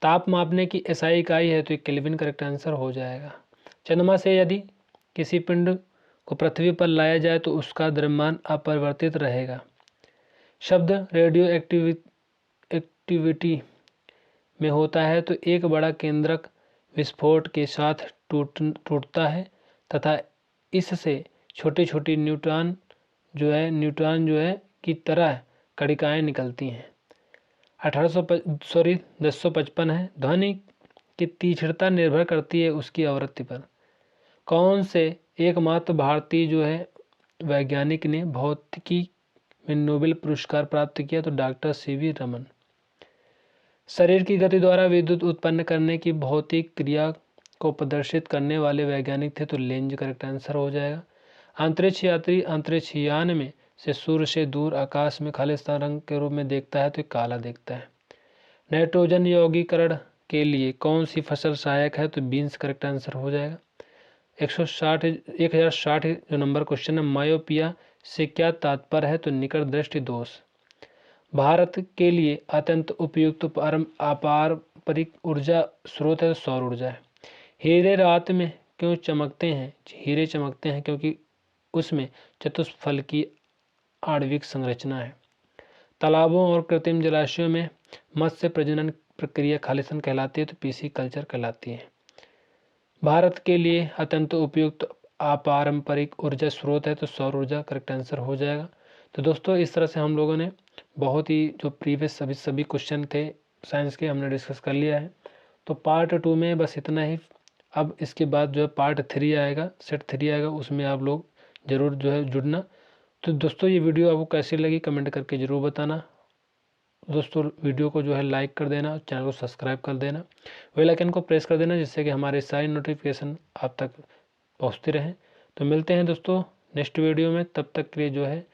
ताप मापने की एसआई इकाई है तो केल्विन करेक्ट आंसर हो जाएगा। चंद्रमा से यदि किसी पिंड को पृथ्वी पर लाया जाए तो उसका द्रव्यमान अपरिवर्तित रहेगा। शब्द रेडियो एक्टिविटी में होता है तो एक बड़ा केंद्रक विस्फोट के साथ टूटता है तथा इससे छोटी छोटी न्यूट्रॉन जो है की तरह कणिकाएं निकलती हैं। 1055 है ध्वनि की तीक्ष्णता निर्भर करती है उसकी आवृत्ति पर। कौन से एकमात्र भारतीय जो है वैज्ञानिक ने भौतिकी में नोबेल पुरस्कार प्राप्त किया? तो डॉक्टर सीवी रमन। शरीर की गति द्वारा विद्युत उत्पन्न करने की भौतिक क्रिया को प्रदर्शित करने वाले वैज्ञानिक थे? तो लेंज करेक्ट आंसर हो जाएगा। अंतरिक्ष यात्री अंतरिक्ष यान में से सूर्य से दूर आकाश में खालिस्तान रंग के रूप में देखता है तो काला देखता है। नाइट्रोजन यौगीकरण के लिए कौन सी फसल सहायक है? तो बीन्स करेक्ट आंसर हो जाएगा। 1060 जो नंबर क्वेश्चन है, मायोपिया से क्या तात्पर्य है? तो निकट दृष्टि दोष। भारत के लिए अत्यंत उपयुक्त अपारंपरिक ऊर्जा स्रोत है? सौर ऊर्जा है। हीरे रात में क्यों चमकते हैं? हीरे चमकते हैं क्योंकि उसमें चतुष्फल की आणविक संरचना है। तालाबों और कृत्रिम जलाशयों में मत्स्य प्रजनन प्रक्रिया खालिस्तान कहलाती है? तो पीसी कल्चर कहलाती है। भारत के लिए अत्यंत उपयुक्त अपारंपरिक ऊर्जा स्रोत है? तो सौर ऊर्जा करेक्ट आंसर हो जाएगा। तो दोस्तों इस तरह से हम लोगों ने बहुत ही जो प्रीवियस सभी क्वेश्चन थे साइंस के हमने डिस्कस कर लिया है। तो पार्ट 2 में बस इतना ही। अब इसके बाद जो है पार्ट 3 आएगा, सेट 3 आएगा, उसमें आप लोग ज़रूर जो है जुड़ना। तो दोस्तों ये वीडियो आपको कैसी लगी कमेंट करके ज़रूर बताना। दोस्तों वीडियो को जो है लाइक कर देना, चैनल को सब्सक्राइब कर देना, बेल आइकन को प्रेस कर देना जिससे कि हमारे सारी नोटिफिकेशन आप तक पहुंचते रहें। तो मिलते हैं दोस्तों नेक्स्ट वीडियो में, तब तक के लिए जो है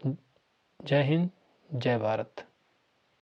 जय हिंद जय भारत।